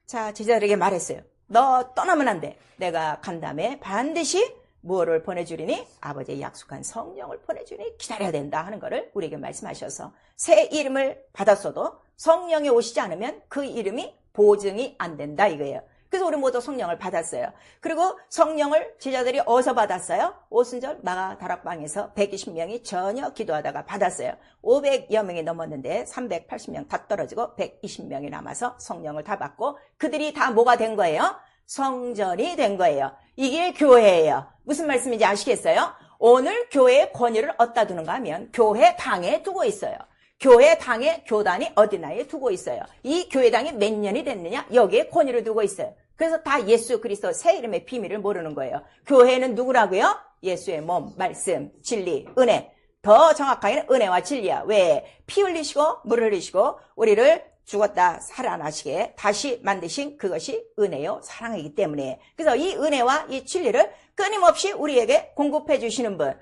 자 제자들에게 말했어요. 너 떠나면 안 돼. 내가 간 다음에 반드시 무엇을 보내주리니? 아버지의 약속한 성령을 보내주니 기다려야 된다 하는 것을 우리에게 말씀하셔서 새 이름을 받았어도 성령이 오시지 않으면 그 이름이 보증이 안 된다 이거예요. 그래서 우리 모두 성령을 받았어요. 그리고 성령을 제자들이 어디서 받았어요? 오순절 마가 다락방에서 120명이 전혀 기도하다가 받았어요. 500여 명이 넘었는데 380명 다 떨어지고 120명이 남아서 성령을 다 받고 그들이 다 뭐가 된 거예요? 성전이 된 거예요. 이게 교회예요. 무슨 말씀인지 아시겠어요? 오늘 교회의 권위를 어디다 두는가 하면 교회당에 두고 있어요. 교회당에 교단이 어디나에 두고 있어요. 이 교회당이 몇 년이 됐느냐? 여기에 권위를 두고 있어요. 그래서 다 예수 그리스도 새 이름의 비밀을 모르는 거예요. 교회는 누구라고요? 예수의 몸, 말씀, 진리, 은혜. 더 정확하게는 은혜와 진리야. 왜? 피 흘리시고 물 흘리시고 우리를 죽었다 살아나시게 다시 만드신 그것이 은혜요 사랑이기 때문에 그래서 이 은혜와 이 진리를 끊임없이 우리에게 공급해 주시는 분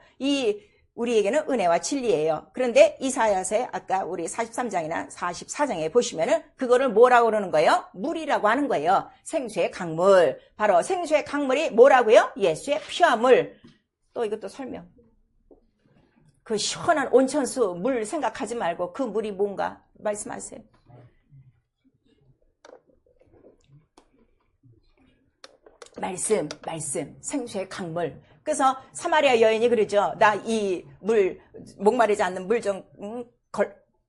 우리에게는 은혜와 진리예요. 그런데 이사야서에 아까 우리 43장이나 44장에 보시면은 그거를 뭐라고 그러는 거예요? 물이라고 하는 거예요. 생수의 강물. 바로 생수의 강물이 뭐라고요? 예수의 피와 물. 또 이것도 설명. 그 시원한 온천수 물 생각하지 말고 그 물이 뭔가 말씀하세요. 말씀, 생수의 강물. 그래서 사마리아 여인이 그러죠. 나 이 물, 목마르지 않는 물 좀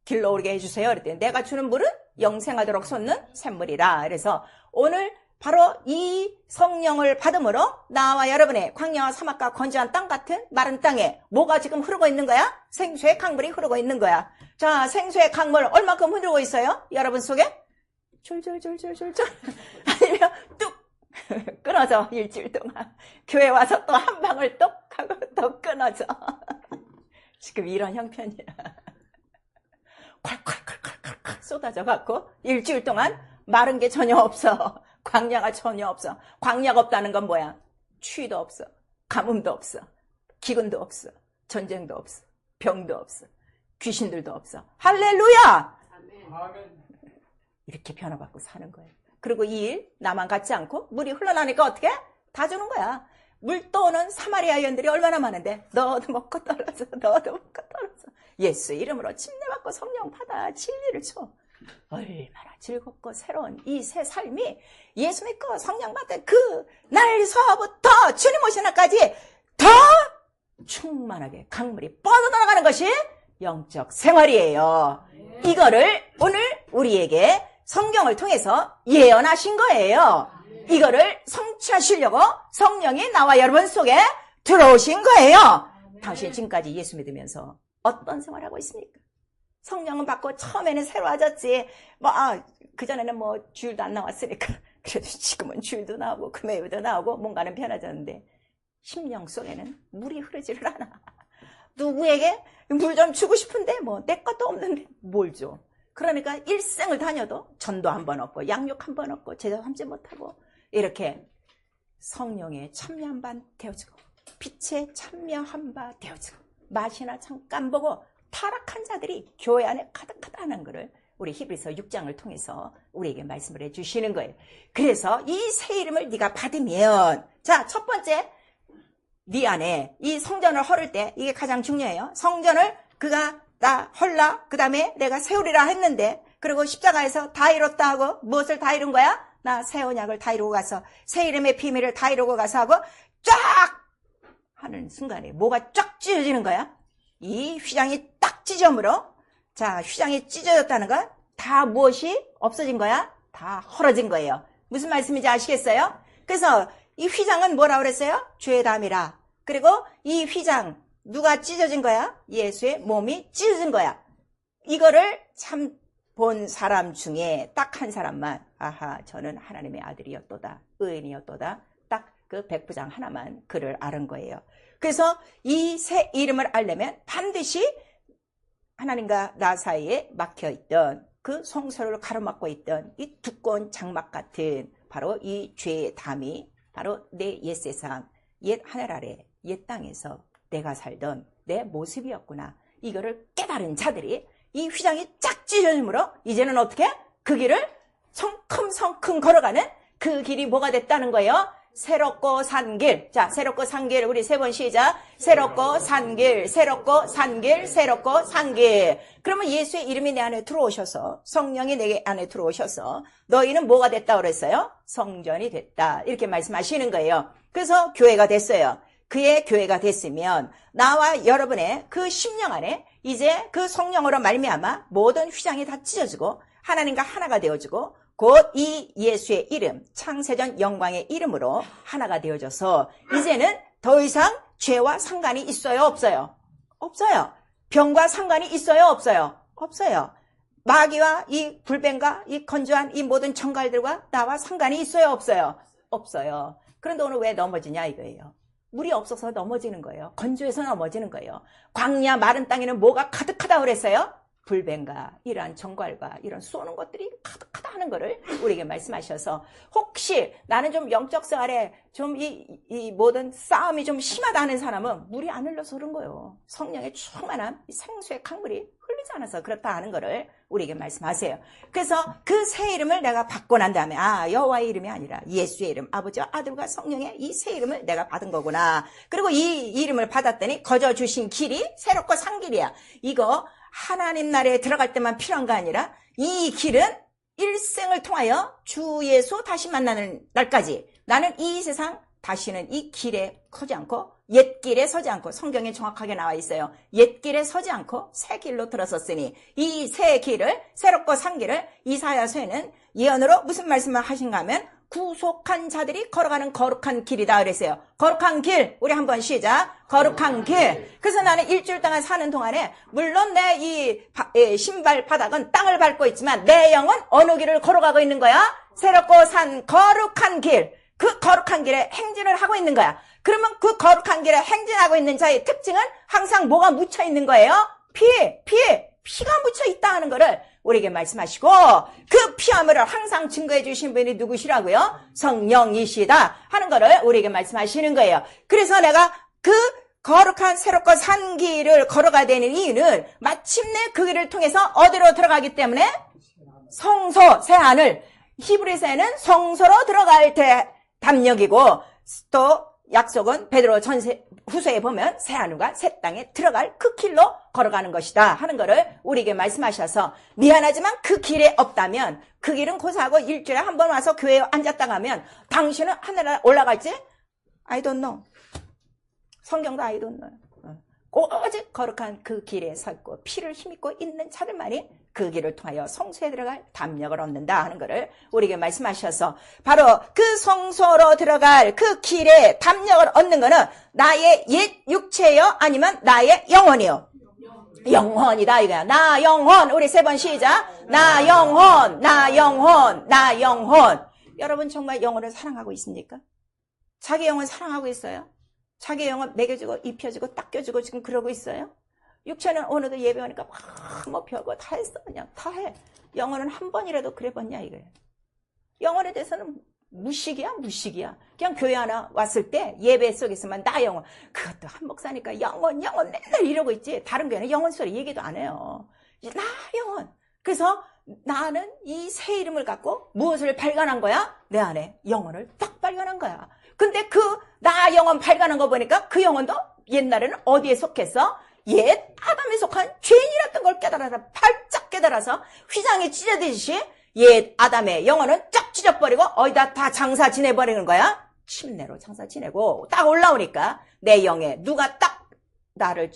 길러 오르게 해주세요. 그랬더니 내가 주는 물은 영생하도록 솟는 샘물이라. 그래서 오늘 바로 이 성령을 받음으로 나와 여러분의 광야와 사막과 건조한 땅 같은 마른 땅에 뭐가 지금 흐르고 있는 거야? 생수의 강물이 흐르고 있는 거야. 자, 생수의 강물 얼마큼 흐르고 있어요? 여러분 속에? 졸졸졸졸졸졸 아니면 뚝 끊어져. 일주일 동안 교회 와서 또 한 방울 똑 하고 또 끊어져. 지금 이런 형편이야. 콸콸콸콸콸 쏟아져 갖고 일주일 동안 마른 게 전혀 없어. 광야가 전혀 없어. 광야가 없다는 건 뭐야? 추위도 없어. 가뭄도 없어. 기근도 없어. 전쟁도 없어. 병도 없어. 귀신들도 없어. 할렐루야! 아멘. 이렇게 변화받고 사는 거예요. 그리고 이 일 나만 갖지 않고 물이 흘러나니까 어떻게? 다 주는 거야. 물 떠오는 사마리아 여인들이 얼마나 많은데 너도 먹고 떨어져. 너도 먹고 떨어져. 예수 이름으로 침례받고 성령 받아 진리를 줘. 얼마나 즐겁고 새로운 이 새 삶이 예수 믿고 성령 받은 그 날서부터 주님 오신 날까지 더 충만하게 강물이 뻗어나가는 것이 영적 생활이에요. 이거를 오늘 우리에게 성경을 통해서 예언하신 거예요. 이거를 성취하시려고 성령이 나와 여러분 속에 들어오신 거예요. 당신 지금까지 예수 믿으면서 어떤 생활을 하고 있습니까? 성령은 받고 처음에는 새로워졌지. 그전에는 주일도 안 나왔으니까. 그래도 지금은 주일도 나오고 금요일도 나오고 뭔가는 변화졌는데 심령 속에는 물이 흐르지를 않아. 누구에게 물 좀 주고 싶은데 내 것도 없는데 뭘 줘. 그러니까 일생을 다녀도 전도 한 번 없고 양육 한 번 없고 제자 삼지 못하고 이렇게 성령의 참여한 바 되어지고 빛에 참여한 바 되어지고 맛이나 잠깐 보고 타락한 자들이 교회 안에 가득하다는 것을 우리 히브리서 6장을 통해서 우리에게 말씀을 해주시는 거예요. 그래서 이 새 이름을 네가 받으면 자, 첫 번째 네 안에 이 성전을 헐을 때 이게 가장 중요해요. 성전을 그가 나 헐라 그 다음에 내가 세우리라 했는데 그리고 십자가에서 다 이뤘다 하고 무엇을 다 이룬 거야? 나 새 언약을 다 이루고 가서 새 이름의 비밀을 다 이루고 가서 하고 쫙 하는 순간에 뭐가 쫙 찢어지는 거야? 이 휘장이 딱 찢어물어. 자, 휘장이 찢어졌다는 건 다 다 무엇이 없어진 거야? 다 헐어진 거예요. 무슨 말씀인지 아시겠어요? 그래서 이 휘장은 뭐라 그랬어요? 죄의 담이라. 그리고 이 휘장 누가 찢어진 거야? 예수의 몸이 찢어진 거야. 이거를 참 본 사람 중에 딱 한 사람만 아하 저는 하나님의 아들이었도다. 의인이었도다. 딱 그 백부장 하나만 그를 아는 거예요. 그래서 이 새 이름을 알려면 반드시 하나님과 나 사이에 막혀있던 그 성소를 가로막고 있던 이 두꺼운 장막 같은 바로 이 죄의 담이 바로 내 옛세상 옛 하늘 아래 옛 땅에서 내가 살던 내 모습이었구나. 이거를 깨달은 자들이 이 휘장이 쫙 찢어짐으로 이제는 어떻게? 그 길을 성큼성큼 걸어가는 그 길이 뭐가 됐다는 거예요? 새롭고 산 길. 자, 새롭고 산 길 우리 세 번 시작. 새롭고 산 길, 새롭고 산 길, 새롭고 산 길. 그러면 예수의 이름이 내 안에 들어오셔서 성령이 내 안에 들어오셔서 너희는 뭐가 됐다 그랬어요? 성전이 됐다. 이렇게 말씀하시는 거예요. 그래서 교회가 됐어요. 그의 교회가 됐으면 나와 여러분의 그 심령 안에 이제 그 성령으로 말미암아 모든 휘장이 다 찢어지고 하나님과 하나가 되어지고 곧 이 예수의 이름 창세전 영광의 이름으로 하나가 되어져서 이제는 더 이상 죄와 상관이 있어요 없어요? 없어요. 병과 상관이 있어요 없어요? 없어요. 마귀와 이 불뱀과 이 건조한 이 모든 정갈들과 나와 상관이 있어요 없어요? 없어요. 그런데 오늘 왜 넘어지냐 이거예요. 물이 없어서 넘어지는 거예요. 건조해서 넘어지는 거예요. 광야 마른 땅에는 뭐가 가득하다 그랬어요? 불뱀과 이러한 정갈과 이런 쏘는 것들이 가득하다 하는 거를 우리에게 말씀하셔서 혹시 나는 좀 영적 생활에 좀 이 모든 싸움이 좀 심하다 하는 사람은 물이 안 흘러서 그런 거예요. 성령의 충만한 이 생수의 강물이 흘리지 않아서 그렇다 하는 거를 우리에게 말씀하세요. 그래서 그 새 이름을 내가 받고 난 다음에 여호와의 이름이 아니라 예수의 이름 아버지와 아들과 성령의 이 새 이름을 내가 받은 거구나. 그리고 이 이름을 받았더니 거저 주신 길이 새롭고 산 길이야. 이거 하나님 나라에 들어갈 때만 필요한 거 아니라 이 길은 일생을 통하여 주 예수 다시 만나는 날까지 나는 이 세상 다시는 이 길에 서지 않고 옛 길에 서지 않고 성경에 정확하게 나와 있어요. 옛 길에 서지 않고 새 길로 들어섰으니 이 새 길을 새롭고 산 길을 이사야서에는 예언으로 무슨 말씀을 하신가 하면 구속한 자들이 걸어가는 거룩한 길이다 그랬어요. 거룩한 길 우리 한번 시작. 거룩한 길. 그래서 나는 일주일 동안 사는 동안에 물론 내 이 신발 바닥은 땅을 밟고 있지만 내 영은 어느 길을 걸어가고 있는 거야? 새롭고 산 거룩한 길. 그 거룩한 길에 행진을 하고 있는 거야. 그러면 그 거룩한 길에 행진하고 있는 자의 특징은 항상 뭐가 묻혀 있는 거예요? 피가 묻혀 있다 하는 거를 우리에게 말씀하시고 그 피함을 항상 증거해 주신 분이 누구시라고요? 성령이시다 하는 거를 우리에게 말씀하시는 거예요. 그래서 내가 그 거룩한 새롭고 산 길을 걸어가야 되는 이유는 마침내 그 길을 통해서 어디로 들어가기 때문에 성소, 새하늘 히브리서에는 성소로 들어갈 때 담력이고 또 약속은 베드로 후서에 보면 새하늘과 새 땅에 들어갈 그 길로 걸어가는 것이다 하는 거를 우리에게 말씀하셔서 미안하지만 그 길에 없다면 그 길은 고사하고 일주일에 한 번 와서 교회에 앉았다 가면 당신은 하늘에 올라갈지? I don't know. 성경도 I don't know. 오직 거룩한 그 길에 서 있고 피를 힘입고 있는 자들만이 그 길을 통하여 성소에 들어갈 담력을 얻는다 하는 것을 우리에게 말씀하셔서 바로 그 성소로 들어갈 그 길에 담력을 얻는 것은 나의 옛 육체요 아니면 나의 영혼이요? 영혼이다 이거야. 나 영혼. 우리 세 번 시작. 나 영혼, 나 영혼, 나 영혼. 여러분 정말 영혼을 사랑하고 있습니까? 자기 영혼 사랑하고 있어요? 자기 영혼 먹여주고 입혀주고 닦여주고 지금 그러고 있어요? 육체는 오늘도 예배하니까 막 펴고 다 했어. 그냥 다 해. 영혼은 한 번이라도 그래 봤냐 이거예요. 영혼에 대해서는 무식이야. 그냥 교회 하나 왔을 때 예배 속에서만 나 영혼. 그것도 한 목사니까 영혼 맨날 이러고 있지. 다른 교회는 영혼 소리 얘기도 안 해요. 나 영혼. 그래서 나는 이 새 이름을 갖고 무엇을 발견한 거야? 내 안에 영혼을 딱 발견한 거야. 근데 그 나 영혼 발견한 거 보니까 그 영혼도 옛날에는 어디에 속했어? 옛 아담에 속한 죄인이랬던 걸 깨달아서 발짝 깨달아서 휘장이 찢어지듯이 옛 아담의 영혼은 쫙 찢어버리고 어디다 다 장사 지내버리는 거야? 침례로 장사 지내고 딱 올라오니까 내 영에 누가 딱 나를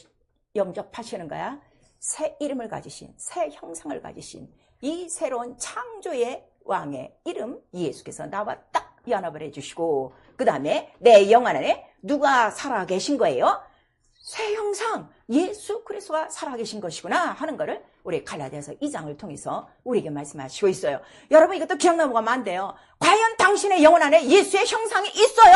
영접하시는 거야? 새 이름을 가지신 새 형상을 가지신 이 새로운 창조의 왕의 이름 예수께서 나와 딱 연합을 해주시고, 그 다음에 내 영 안에 누가 살아계신 거예요? 새 형상 예수 그리스도가 살아계신 것이구나 하는 거를 우리 갈라디아서 2장을 통해서 우리에게 말씀하시고 있어요. 여러분, 이것도 기억 넘어가면 안 돼요. 과연 당신의 영혼 안에 예수의 형상이 있어요?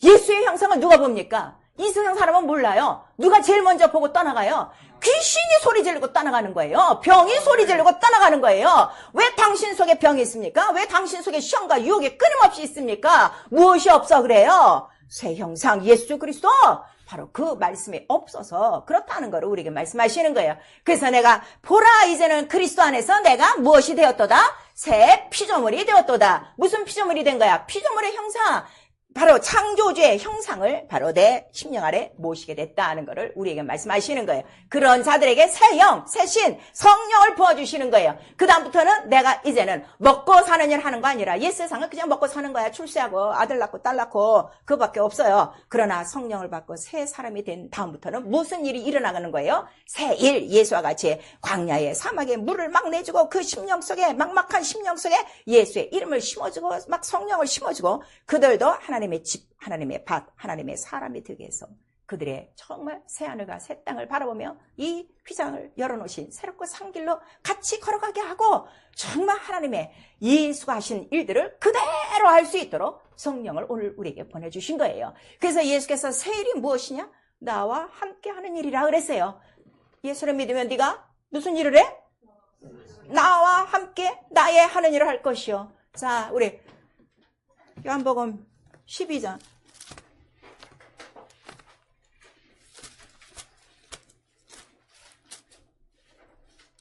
예수의 형상을 누가 봅니까? 이승영 사람은 몰라요. 누가 제일 먼저 보고 떠나가요? 귀신이 소리 지르고 떠나가는 거예요. 병이 소리 지르고 떠나가는 거예요. 왜 당신 속에 병이 있습니까? 왜 당신 속에 시험과 유혹이 끊임없이 있습니까? 무엇이 없어 그래요? 새 형상 예수 그리스도, 바로 그 말씀이 없어서 그렇다는 걸 우리에게 말씀하시는 거예요. 그래서 내가 보라, 이제는 그리스도 안에서 내가 무엇이 되었도다? 새 피조물이 되었도다. 무슨 피조물이 된 거야? 피조물의 형상, 바로 창조주의 형상을 바로 내 심령 아래 모시게 됐다는 것을 우리에게 말씀하시는 거예요. 그런 자들에게 새 영, 새 신, 성령을 부어주시는 거예요. 그 다음부터는 내가 이제는 먹고 사는 일 하는 거 아니라, 옛 세상은 그냥 먹고 사는 거야. 출세하고 아들 낳고 딸 낳고 그거밖에 없어요. 그러나 성령을 받고 새 사람이 된 다음부터는 무슨 일이 일어나는 거예요? 새 일, 예수와 같이 광야에 사막에 물을 막 내주고, 그 심령 속에, 막막한 심령 속에 예수의 이름을 심어주고 막 성령을 심어주고, 그들도 하나님의 집, 하나님의 밭, 하나님의 사람이 되게 해서 그들의 정말 새하늘과 새 땅을 바라보며 이 휘장을 열어놓으신 새롭고 산 길로 같이 걸어가게 하고, 정말 하나님의 예수가 하신 일들을 그대로 할 수 있도록 성령을 오늘 우리에게 보내주신 거예요. 그래서 예수께서 새 일이 무엇이냐? 나와 함께 하는 일이라 그랬어요. 예수를 믿으면 네가 무슨 일을 해? 나와 함께 나의 하는 일을 할 것이요. 자, 우리 요한복음 12장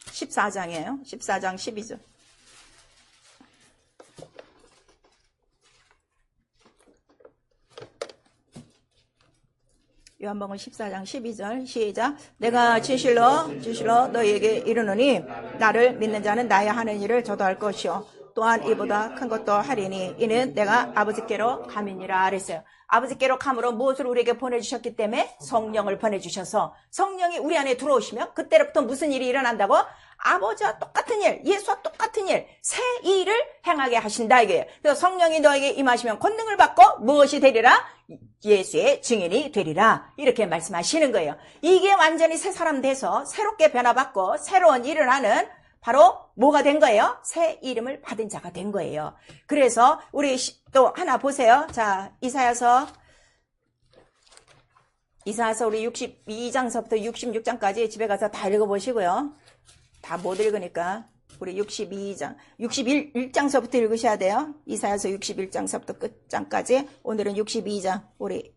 14장이에요. 14장 12절. 요한복음 14장 12절 시작. 내가 진실로 너희에게 이르노니 나를 믿는 자는 나의 하는 일을 저도 할 것이요 또한 이보다 큰 것도 하리니 이는 내가 아버지께로 감이니라 그랬어요. 아버지께로 감으로 무엇을 우리에게 보내주셨기 때문에 성령을 보내주셔서, 성령이 우리 안에 들어오시면 그때로부터 무슨 일이 일어난다고? 아버지와 똑같은 일, 예수와 똑같은 일, 새 일을 행하게 하신다 이거예요. 그래서 성령이 너에게 임하시면 권능을 받고 무엇이 되리라? 예수의 증인이 되리라, 이렇게 말씀하시는 거예요. 이게 완전히 새 사람 돼서 새롭게 변화받고 새로운 일을 하는, 바로 뭐가 된 거예요? 새 이름을 받은 자가 된 거예요. 그래서 우리 또 하나 보세요. 자, 이사야서 우리 62장서부터 66장까지 집에 가서 다 읽어보시고요. 다 못 읽으니까 우리 61장서부터 읽으셔야 돼요. 이사야서 61장서부터 끝장까지. 오늘은 62장 우리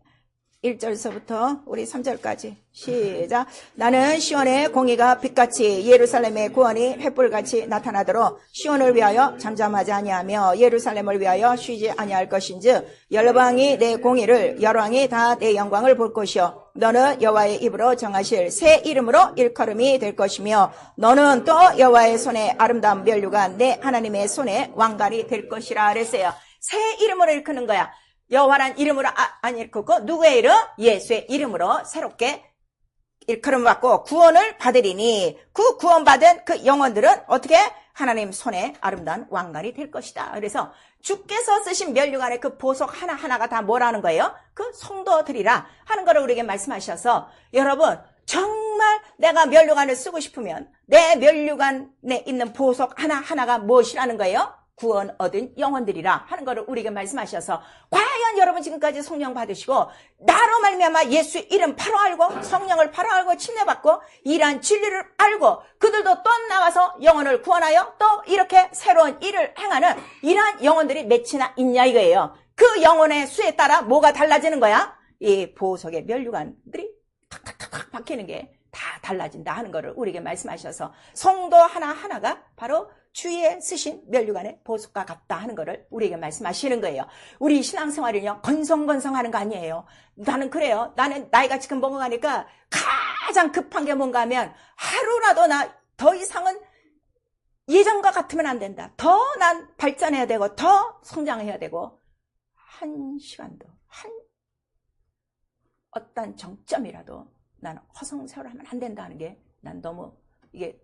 1절서부터 우리 3절까지 시작. 나는 시온의 공의가 빛같이 예루살렘의 구원이 횃불같이 나타나도록 시온을 위하여 잠잠하지 아니하며 예루살렘을 위하여 쉬지 아니할 것인즉 열방이 내 공의를, 열왕이 다 내 영광을 볼 것이요 너는 여호와의 입으로 정하실 새 이름으로 일컬음이 될 것이며 너는 또 여호와의 손에 아름다운 면류관 내 하나님의 손에 왕관이 될 것이라 그랬어요. 새 이름으로 일컫는 거야. 여호와란 이름으로 안 일컫고 누구의 이름? 예수의 이름으로 새롭게 일컬음 받고 구원을 받으리니 그 구원받은 그 영혼들은 어떻게? 하나님 손에 아름다운 왕관이 될 것이다. 그래서 주께서 쓰신 면류관의 그 보석 하나하나가 다 뭐라는 거예요? 그 성도들이라 하는 거를 우리에게 말씀하셔서, 여러분 정말 내가 면류관을 쓰고 싶으면 내 면류관에 있는 보석 하나하나가 무엇이라는 거예요? 구원 얻은 영혼들이라 하는 것을 우리에게 말씀하셔서, 과연 여러분 지금까지 성령 받으시고 나로 말미암아 예수 이름 바로 알고 성령을 바로 알고 침례받고 이러한 진리를 알고 그들도 또 나가서 영혼을 구원하여 또 이렇게 새로운 일을 행하는 이러한 영혼들이 몇이나 있냐 이거예요. 그 영혼의 수에 따라 뭐가 달라지는 거야? 이 보석의 면류관들이 탁탁탁탁 박히는 게 다 달라진다 하는 것을 우리에게 말씀하셔서, 성도 하나하나가 바로 주위에 쓰신 면류관의 보석과 같다 하는 것을 우리에게 말씀하시는 거예요. 우리 신앙생활은요, 건성건성하는 거 아니에요. 나는 그래요. 나는 나이가 지금 먹어가니까 가장 급한 게 뭔가 하면, 하루라도 나 더 이상은 예전과 같으면 안 된다. 더 난 발전해야 되고 더 성장해야 되고, 한 시간도 어떤 정점이라도 나는 허송세월을 하면 안 된다는 게 난 너무 이게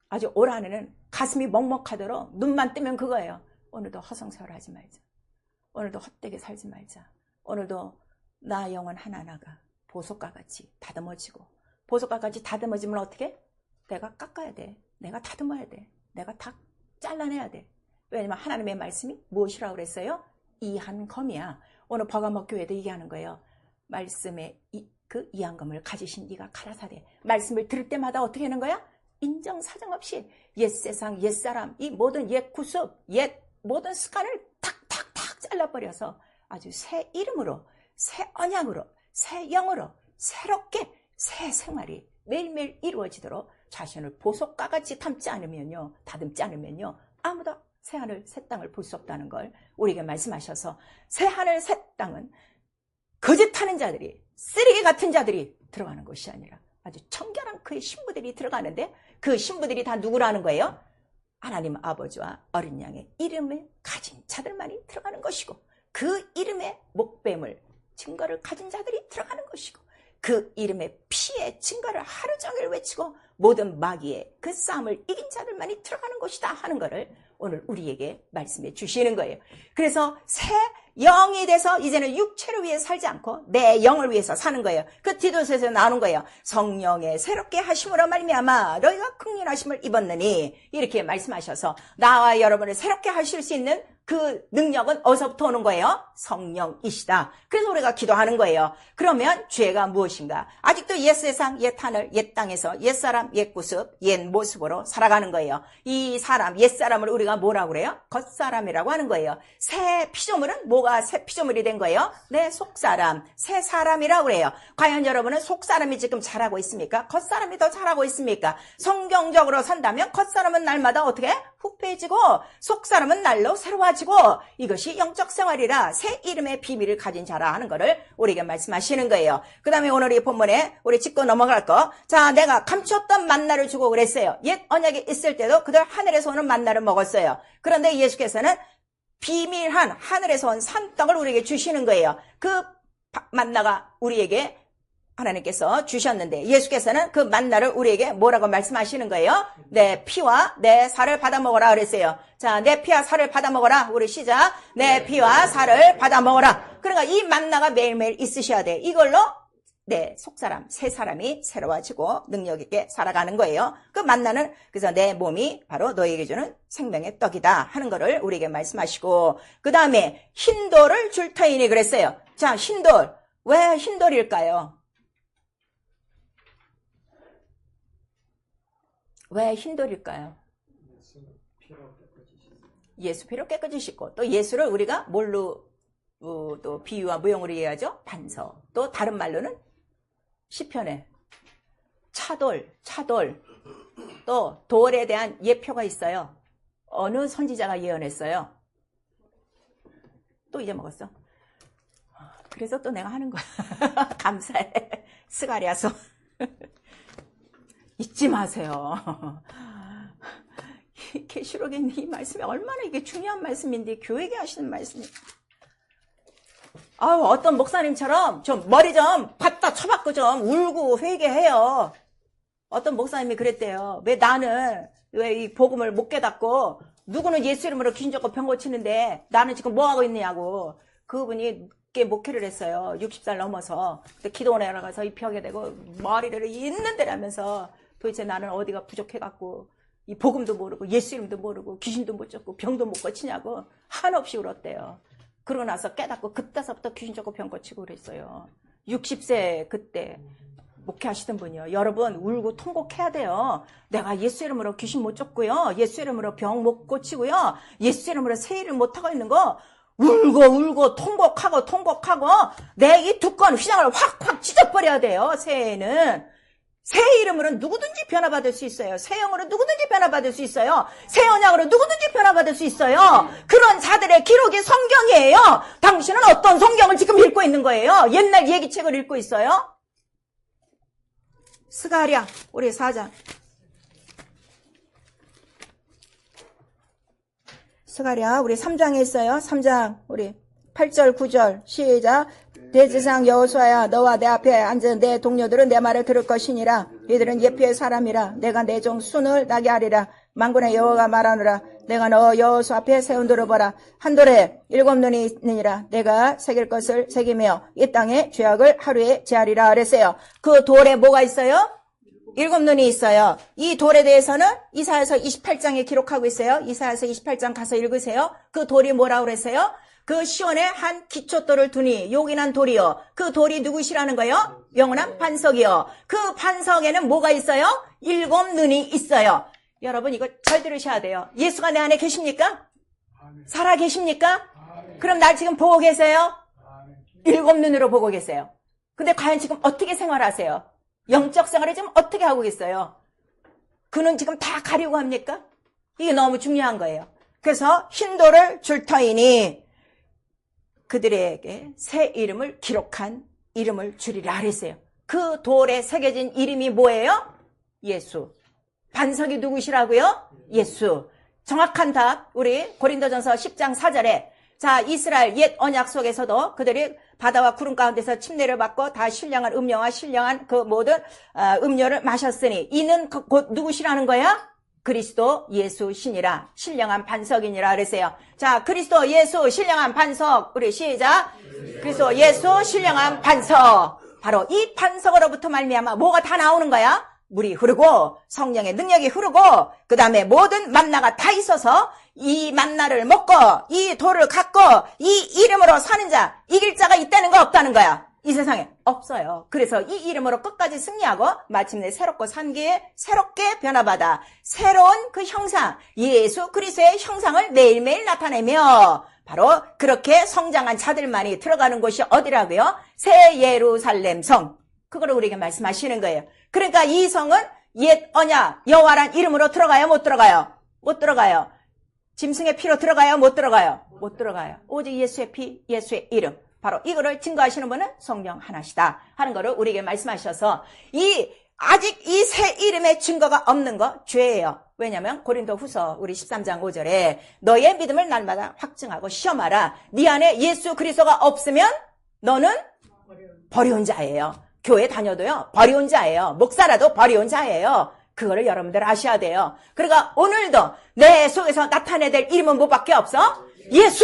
아주 올 한해는 가슴이 먹먹하도록 눈만 뜨면 그거예요. 오늘도 허송세월 하지 말자. 오늘도 헛되게 살지 말자. 오늘도 나 영혼 하나하나가 보석과같이 다듬어지고, 보석과같이 다듬어지면 어떻게? 내가 깎아야 돼. 내가 다듬어야 돼. 내가 다 잘라내야 돼. 왜냐면 하나님의 말씀이 무엇이라고 그랬어요? 이한검이야. 오늘 버가목 교회도 얘기하는 거예요. 말씀의 그 이한검을 가지신 이가 가라사대. 말씀을 들을 때마다 어떻게 하는 거야? 인정사정 없이 옛 세상, 옛 사람, 이 모든 옛 구습, 옛 모든 습관을 탁탁탁 잘라버려서 아주 새 이름으로, 새 언약으로, 새 영으로 새롭게 새 생활이 매일매일 이루어지도록 자신을 보석과 같이 다듬지 않으면요 아무도 새 하늘 새 땅을 볼 수 없다는 걸 우리에게 말씀하셔서, 새 하늘 새 땅은 거짓하는 자들이, 쓰레기 같은 자들이 들어가는 것이 아니라 아주 청결한 그의 신부들이 들어가는데, 그 신부들이 다 누구라는 거예요? 하나님 아버지와 어린 양의 이름을 가진 자들만이 들어가는 것이고, 그 이름의 목뱀을 증거를 가진 자들이 들어가는 것이고, 그 이름의 피의 증거를 하루 종일 외치고 모든 마귀의 그 싸움을 이긴 자들만이 들어가는 것이다 하는 것을 오늘 우리에게 말씀해 주시는 거예요. 그래서 새 영이 돼서 이제는 육체를 위해 살지 않고 내 영을 위해서 사는 거예요. 그 디도서에서 나오는 거예요. 성령의 새롭게 하심으로 말미암아 너희가 긍휼하심을 입었느니, 이렇게 말씀하셔서 나와 여러분을 새롭게 하실 수 있는 그 능력은 어디서부터 오는 거예요? 성령이시다. 그래서 우리가 기도하는 거예요. 그러면 죄가 무엇인가? 아직도 옛 세상, 옛 하늘, 옛 땅에서 옛 사람, 옛 구습, 옛 모습으로 살아가는 거예요. 이 사람, 옛 사람을 우리가 뭐라고 그래요? 겉사람이라고 하는 거예요. 새 피조물은 뭐가 새 피조물이 된 거예요? 내 속사람, 새 사람이라고 그래요. 과연 여러분은 속사람이 지금 잘하고 있습니까? 겉사람이 더 잘하고 있습니까? 성경적으로 산다면 겉사람은 날마다 어떻게? 후패해지고 속사람은 날로 새로워지고, 이것이 영적 생활이라 새 이름의 비밀을 가진 자라 하는 것을 우리에게 말씀하시는 거예요. 그 다음에 오늘 이 본문에 우리 짚고 넘어갈 거, 자, 내가 감추었던 만나를 주고 그랬어요. 옛 언약에 있을 때도 그들 하늘에서 오는 만나를 먹었어요. 그런데 예수께서는 비밀한 하늘에서 온 산떡을 우리에게 주시는 거예요. 그 만나가 우리에게 하나님께서 주셨는데, 예수께서는 그 만나를 우리에게 뭐라고 말씀하시는 거예요? 내 피와 내 살을 받아 먹어라 그랬어요. 자, 내 피와 살을 받아 먹어라. 우리 시작. 내 피와 살을 받아 먹어라. 그러니까 이 만나가 매일매일 있으셔야 돼. 이걸로 내 속사람, 새 사람이 새로워지고 능력 있게 살아가는 거예요. 그 만나는, 그래서 내 몸이 바로 너에게 주는 생명의 떡이다 하는 거를 우리에게 말씀하시고, 그 다음에 흰돌을 줄 터이니 그랬어요. 자, 흰돌. 왜 흰돌일까요? 왜 흰돌일까요? 예수 피로 깨끗이 씻고, 또 예수를 우리가 뭘로 또 비유와 무용으로 이해하죠? 반석. 또 다른 말로는 시편에 차돌. 또 돌에 대한 예표가 있어요. 어느 선지자가 예언했어요? 또 잊어먹었어. 그래서 또 내가 하는 거야. 감사해. 스가랴서. 잊지 마세요. 계시록에 있는 이 말씀이 얼마나 이게 중요한 말씀인데, 교회에 하시는 말씀이. 어떤 목사님처럼 좀 머리 좀 갖다 쳐박고 좀 울고 회개해요. 어떤 목사님이 그랬대요. 왜 나는 왜 이 복음을 못 깨닫고, 누구는 예수 이름으로 귀신 쫓고 병 고치는데 나는 지금 뭐 하고 있느냐고. 그분이 목회를 했어요. 60살 넘어서. 기도원에 나가서 입혀하게 되고 머리를 있는 데를 하면서, 도대체 나는 어디가 부족해갖고 이 복음도 모르고 예수 이름도 모르고 귀신도 못 쫓고 병도 못 고치냐고 한없이 울었대요. 그러고 나서 깨닫고 그때서부터 귀신 쫓고 병 고치고 그랬어요. 60세 그때 목회하시던 분이요. 여러분, 울고 통곡해야 돼요. 내가 예수 이름으로 귀신 못 쫓고요, 예수 이름으로 병 못 고치고요, 예수 이름으로 새 일을 못 하고 있는 거 울고 통곡하고 내 이 두꺼운 휘장을 확 찢어버려야 돼요. 새해에는 새 이름으로 누구든지 변화받을 수 있어요. 새 영으로 누구든지 변화받을 수 있어요. 새 언약으로 누구든지 변화받을 수 있어요. 그런 자들의 기록이 성경이에요. 당신은 어떤 성경을 지금 읽고 있는 거예요? 옛날 얘기책을 읽고 있어요? 스가랴 우리 4장. 스가랴 우리 3장에 있어요. 3장 우리 8절 9절 시작. 대제사장 여호수아야, 너와 내 앞에 앉은 내 동료들은 내 말을 들을 것이니라. 이들은 예표의 사람이라. 내가 내 종 순을 나게 하리라. 만군의 여호와가 말하노라. 내가 너 여호수 앞에 세운 돌을 보라. 한 돌에 7눈이 있느니라. 내가 새길 것을 새기며 이 땅에 죄악을 하루에 제하리라 그랬어요. 그 돌에 뭐가 있어요? 7눈이 있어요. 이 돌에 대해서는 이사야서 28장에 기록하고 있어요. 이사야서 28장 가서 읽으세요. 그 돌이 뭐라고 그랬어요? 그 시온에 한 기초돌을 두니 요긴한 돌이요. 그 돌이 누구시라는 거예요? 영원한 반석이요. 그 반석에는 뭐가 있어요? 7눈이 있어요. 여러분 이거 잘 들으셔야 돼요. 예수가 내 안에 계십니까? 살아 계십니까? 그럼 날 지금 보고 계세요? 7눈으로 보고 계세요. 근데 과연 지금 어떻게 생활하세요? 영적 생활을 지금 어떻게 하고 계세요? 그는 지금 다 가리고 합니까? 이게 너무 중요한 거예요. 그래서 흰 돌을 줄 터이니 그들에게 새 이름을 기록한 이름을 주리라 그랬어요. 그 돌에 새겨진 이름이 뭐예요? 예수. 반석이 누구시라고요? 예수. 정확한 답 우리 고린도전서 10장 4절에 자 이스라엘 옛 언약 속에서도 그들이 바다와 구름 가운데서 침례를 받고 다 신령한 음료와 신령한 그 모든 음료를 마셨으니 이는 곧 누구시라는 거야? 그리스도 예수 신이라 신령한 반석이니라 그랬어요. 자 그리스도 예수 신령한 반석 우리 시작. 그리스도 예수 신령한 반석. 바로 이 반석으로부터 말미암아 뭐가 다 나오는 거야? 물이 흐르고 성령의 능력이 흐르고 그 다음에 모든 만나가 다 있어서 이 만나를 먹고 이 돌을 갖고 이 이름으로 사는 자 이길 자가 있다는 거 없다는 거야. 이 세상에 없어요. 그래서 이 이름으로 끝까지 승리하고 마침내 새롭고 산기에 새롭게 변화받아 새로운 그 형상 예수 그리스도의 형상을 매일매일 나타내며 바로 그렇게 성장한 자들만이 들어가는 곳이 어디라고요? 새 예루살렘 성. 그거를 우리에게 말씀하시는 거예요. 그러니까 이 성은 옛 언약 여호와란 이름으로 들어가요? 못 들어가요? 못 들어가요. 짐승의 피로 들어가요? 못 들어가요? 못 들어가요. 오직 예수의 피, 예수의 이름. 바로 이거를 증거하시는 분은 성령 하나시다 하는 거를 우리에게 말씀하셔서 아직 이 새 이름의 증거가 없는 거 죄예요. 왜냐하면 고린도후서 우리 13장 5절에 너의 믿음을 날마다 확증하고 시험하라. 네 안에 예수 그리스도가 없으면 너는 버려온 자예요. 교회 다녀도요 버려온 자예요. 목사라도 버려온 자예요. 그거를 여러분들 아셔야 돼요. 그러니까 오늘도 내 속에서 나타내야 될 이름은 뭐밖에 없어? 예수!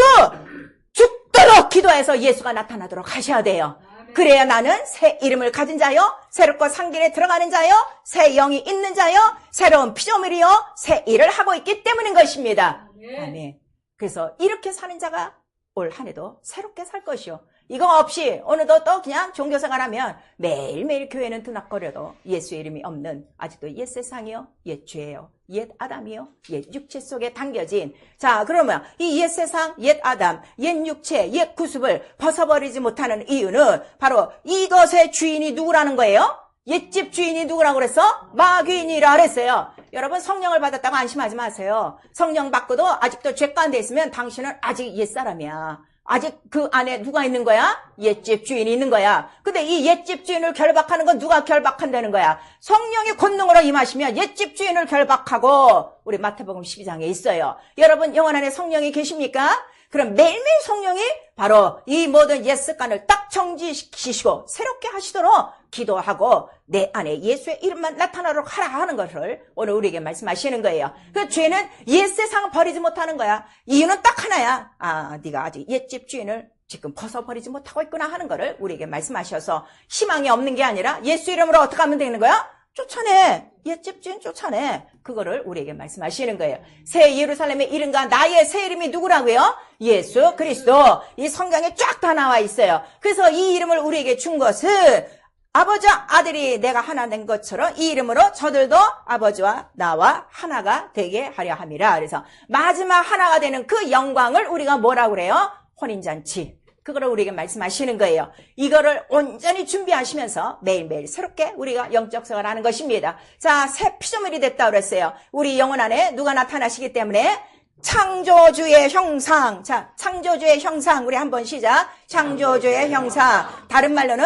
죽도록 기도해서 예수가 나타나도록 하셔야 돼요. 그래야 나는 새 이름을 가진 자요, 새롭고 상길에 들어가는 자요, 새 영이 있는 자요, 새로운 피조물이요, 새 일을 하고 있기 때문인 것입니다. 아멘. 그래서 이렇게 사는 자가 올 한 해도 새롭게 살 것이요. 이거 없이 오늘도 또 그냥 종교생활하면 매일매일 교회는 드나거려도 예수의 이름이 없는 아직도 옛 세상이요, 옛 죄예요, 옛 아담이요, 옛 육체 속에 담겨진 자 그러면 이 옛 세상, 옛 아담, 옛 육체, 옛 구습을 벗어버리지 못하는 이유는 바로 이것의 주인이 누구라는 거예요? 옛집 주인이 누구라고 그랬어? 마귀인이라 그랬어요. 여러분 성령을 받았다고 안심하지 마세요. 성령 받고도 아직도 죄 가운데 있으면 당신은 아직 옛사람이야. 아직 그 안에 누가 있는 거야? 옛집 주인이 있는 거야. 근데 이 옛집 주인을 결박하는 건 누가 결박한다는 거야? 성령이 권능으로 임하시면 옛집 주인을 결박하고 우리 마태복음 12장에 있어요. 여러분 영혼 안에 성령이 계십니까? 그럼 매일매일 성령이 바로 이 모든 옛 습관을 딱 정지시키시고 새롭게 하시도록 기도하고 내 안에 예수의 이름만 나타나도록 하라 하는 것을 오늘 우리에게 말씀하시는 거예요. 그 죄는 옛 세상을 버리지 못하는 거야. 이유는 딱 하나야. 네가 아직 옛집 주인을 지금 벗어버리지 못하고 있구나 하는 것을 우리에게 말씀하셔서 희망이 없는 게 아니라 예수 이름으로 어떻게 하면 되는 거야? 쫓아내. 옛집 주인 쫓아내. 그거를 우리에게 말씀하시는 거예요. 새 예루살렘의 이름과 나의 새 이름이 누구라고요? 예수 그리스도. 이 성경에 쫙 다 나와 있어요. 그래서 이 이름을 우리에게 준 것은 아버지와 아들이 내가 하나 된 것처럼 이 이름으로 저들도 아버지와 나와 하나가 되게 하려 함이라. 그래서 마지막 하나가 되는 그 영광을 우리가 뭐라고 그래요? 혼인잔치. 그거를 우리에게 말씀하시는 거예요. 이거를 온전히 준비하시면서 매일매일 새롭게 우리가 영적 생활을 하는 것입니다. 자, 새 피조물이 됐다고 그랬어요. 우리 영혼 안에 누가 나타나시기 때문에 창조주의 형상. 자, 창조주의 형상. 우리 한번 시작. 창조주의 형상. 다른 말로는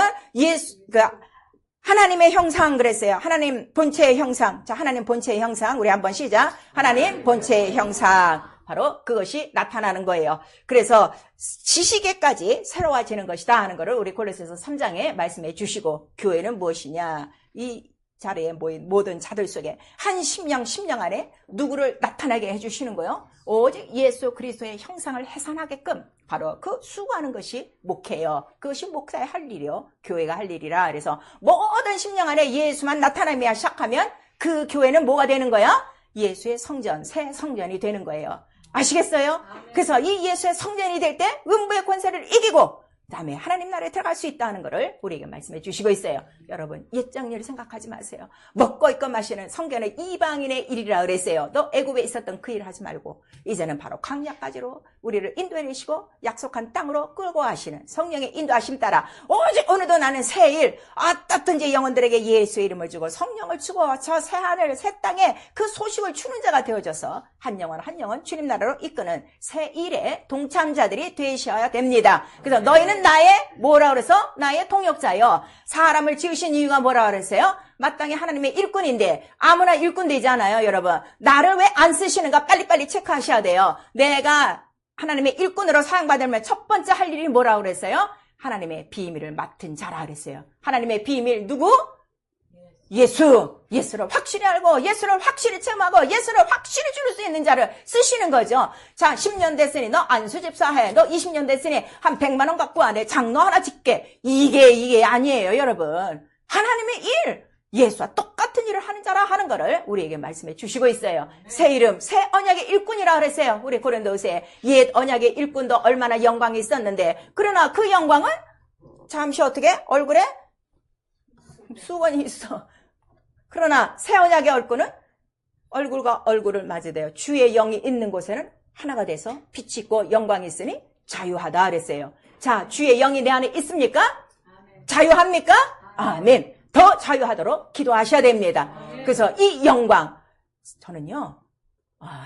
하나님의 형상 그랬어요. 하나님 본체의 형상. 자, 하나님 본체의 형상. 우리 한번 시작. 하나님 본체의 형상. 바로 그것이 나타나는 거예요. 그래서 지식에까지 새로워지는 것이다 하는 것을 우리 골로새서 3장에 말씀해 주시고, 교회는 무엇이냐, 이 자리에 모인 모든 자들 속에 한 심령 안에 누구를 나타나게 해주시는 거예요. 오직 예수 그리스도의 형상을 해산하게끔 바로 그 수고하는 것이 목회예요. 그것이 목사의 할 일이요, 교회가 할 일이라. 그래서 모든 심령 안에 예수만 나타나며 시작하면 그 교회는 뭐가 되는 거야? 예수의 성전, 새 성전이 되는 거예요. 아시겠어요? 그래서 이 예수의 성전이 될 때 음부의 권세를 이기고 다음에 하나님 나라에 들어갈 수 있다는 것을 우리에게 말씀해 주시고 있어요. 여러분, 옛적 일을 생각하지 마세요. 먹고 입고 마시는 성전의 이방인의 일이라 그랬어요. 너 애굽에 있었던 그 일 하지 말고 이제는 바로 광야까지로 우리를 인도해 내시고 약속한 땅으로 끌고 가시는 성령의 인도하심 따라 오직 오늘도 나는 새 일, 어떻든지 영혼들에게 예수의 이름을 주고 성령을 주고 저 새 하늘 새 땅에 그 소식을 주는 자가 되어져서 한 영혼 한 영혼 주님 나라로 이끄는 새 일에 동참자들이 되셔야 됩니다. 그래서 너희는 나의 뭐라 그래서? 나의 통역자요. 사람을 지으신 이유가 뭐라 그랬어요? 마땅히 하나님의 일꾼인데 아무나 일꾼 되지 않아요, 여러분. 나를 왜 안 쓰시는가 빨리빨리 체크하셔야 돼요. 내가 하나님의 일꾼으로 사용받으면 첫 번째 할 일이 뭐라 그랬어요? 하나님의 비밀을 맡은 자라 그랬어요. 하나님의 비밀 누구? 예수를 확실히 알고 예수를 확실히 체험하고 예수를 확실히 줄 수 있는 자를 쓰시는 거죠. 자, 10년 됐으니 너 안수집사 해. 너 20년 됐으니 한 100만 원 갖고 와. 내 장로 하나 짓게. 이게 아니에요, 여러분. 하나님의 일, 예수와 똑같은 일을 하는 자라 하는 거를 우리에게 말씀해 주시고 있어요. 새 이름, 새 언약의 일꾼이라 그랬어요. 우리 고린도후서에 옛 언약의 일꾼도 얼마나 영광이 있었는데, 그러나 그 영광은 잠시 어떻게 얼굴에 수건이 있어. 그러나 새 언약의 얼굴은 얼굴과 얼굴을 맞이되어 주의 영이 있는 곳에는 하나가 돼서 빛이 있고 영광이 있으니 자유하다 그랬어요. 자, 주의 영이 내 안에 있습니까? 자유합니까? 아멘. 더 자유하도록 기도하셔야 됩니다. 그래서 이 영광, 저는요,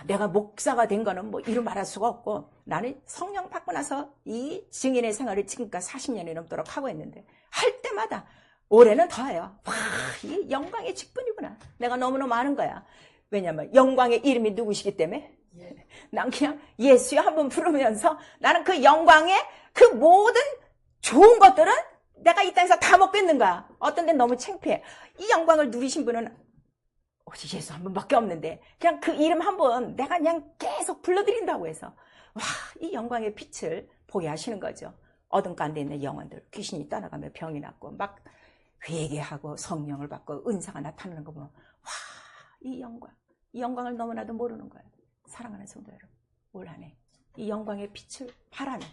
내가 목사가 된 거는 뭐 이루 말할 수가 없고, 나는 성령 받고 나서 이 증인의 생활을 지금까지 40년이 넘도록 하고 있는데, 할 때마다 올해는 더해요. 와, 이 영광의 직분이구나. 내가 너무너무 아는 거야. 왜냐면 영광의 이름이 누구시기 때문에 난 그냥 예수여 한번 부르면서 나는 그 영광의 그 모든 좋은 것들은 내가 이 땅에서 다 먹고 있는 거야. 어떤 데는 너무 창피해. 이 영광을 누리신 분은 오직 예수 한 분밖에 없는데 그냥 그 이름 한번 내가 그냥 계속 불러드린다고 해서 와, 이 영광의 빛을 보게 하시는 거죠. 어둠 가운데 있는 영혼들, 귀신이 떠나가며 병이 났고 막 회개하고 성령을 받고 은사가 나타나는 거 보면 와, 이 영광을 너무나도 모르는 거예요. 사랑하는 성도 여러분, 올 한 해 이 영광의 빛을 바라는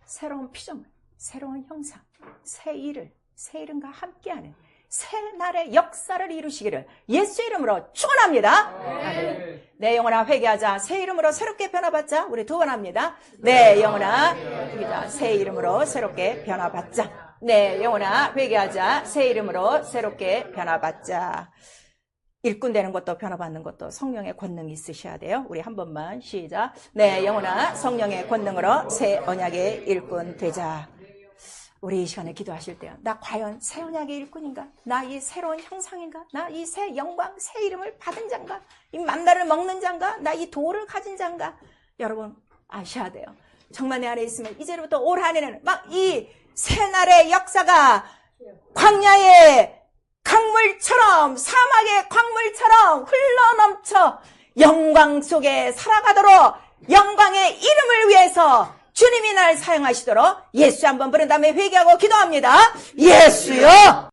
새로운 피조물, 새로운 형상, 새 이름과 함께하는 새 날의 역사를 이루시기를 예수 이름으로 축원합니다. 아멘. 내 영혼아 회개하자. 새 이름으로 새롭게 변화받자. 우리 두 번 합니다. 내 영혼아 회개하자. 새 이름으로 새롭게 변화받자. 네, 영혼아 회개하자. 새 이름으로 새롭게 변화받자. 일꾼 되는 것도 변화받는 것도 성령의 권능이 있으셔야 돼요. 우리 한 번만 시작. 네, 영혼아 성령의 권능으로 새 언약의 일꾼 되자. 우리 이 시간에 기도하실 때요, 나 과연 새 언약의 일꾼인가? 나 이 새로운 형상인가? 나 이 새 영광, 새 이름을 받은 자인가? 이 만나를 먹는 자인가? 나 이 도를 가진 자인가? 여러분 아셔야 돼요. 정말 내 안에 있으면 이제부터 올 한 해는 막 이 새날의 역사가 광야의 강물처럼, 사막의 광물처럼 흘러넘쳐 영광 속에 살아가도록 영광의 이름을 위해서 주님이 날 사용하시도록 예수 한번 부른 다음에 회개하고 기도합니다. 예수여!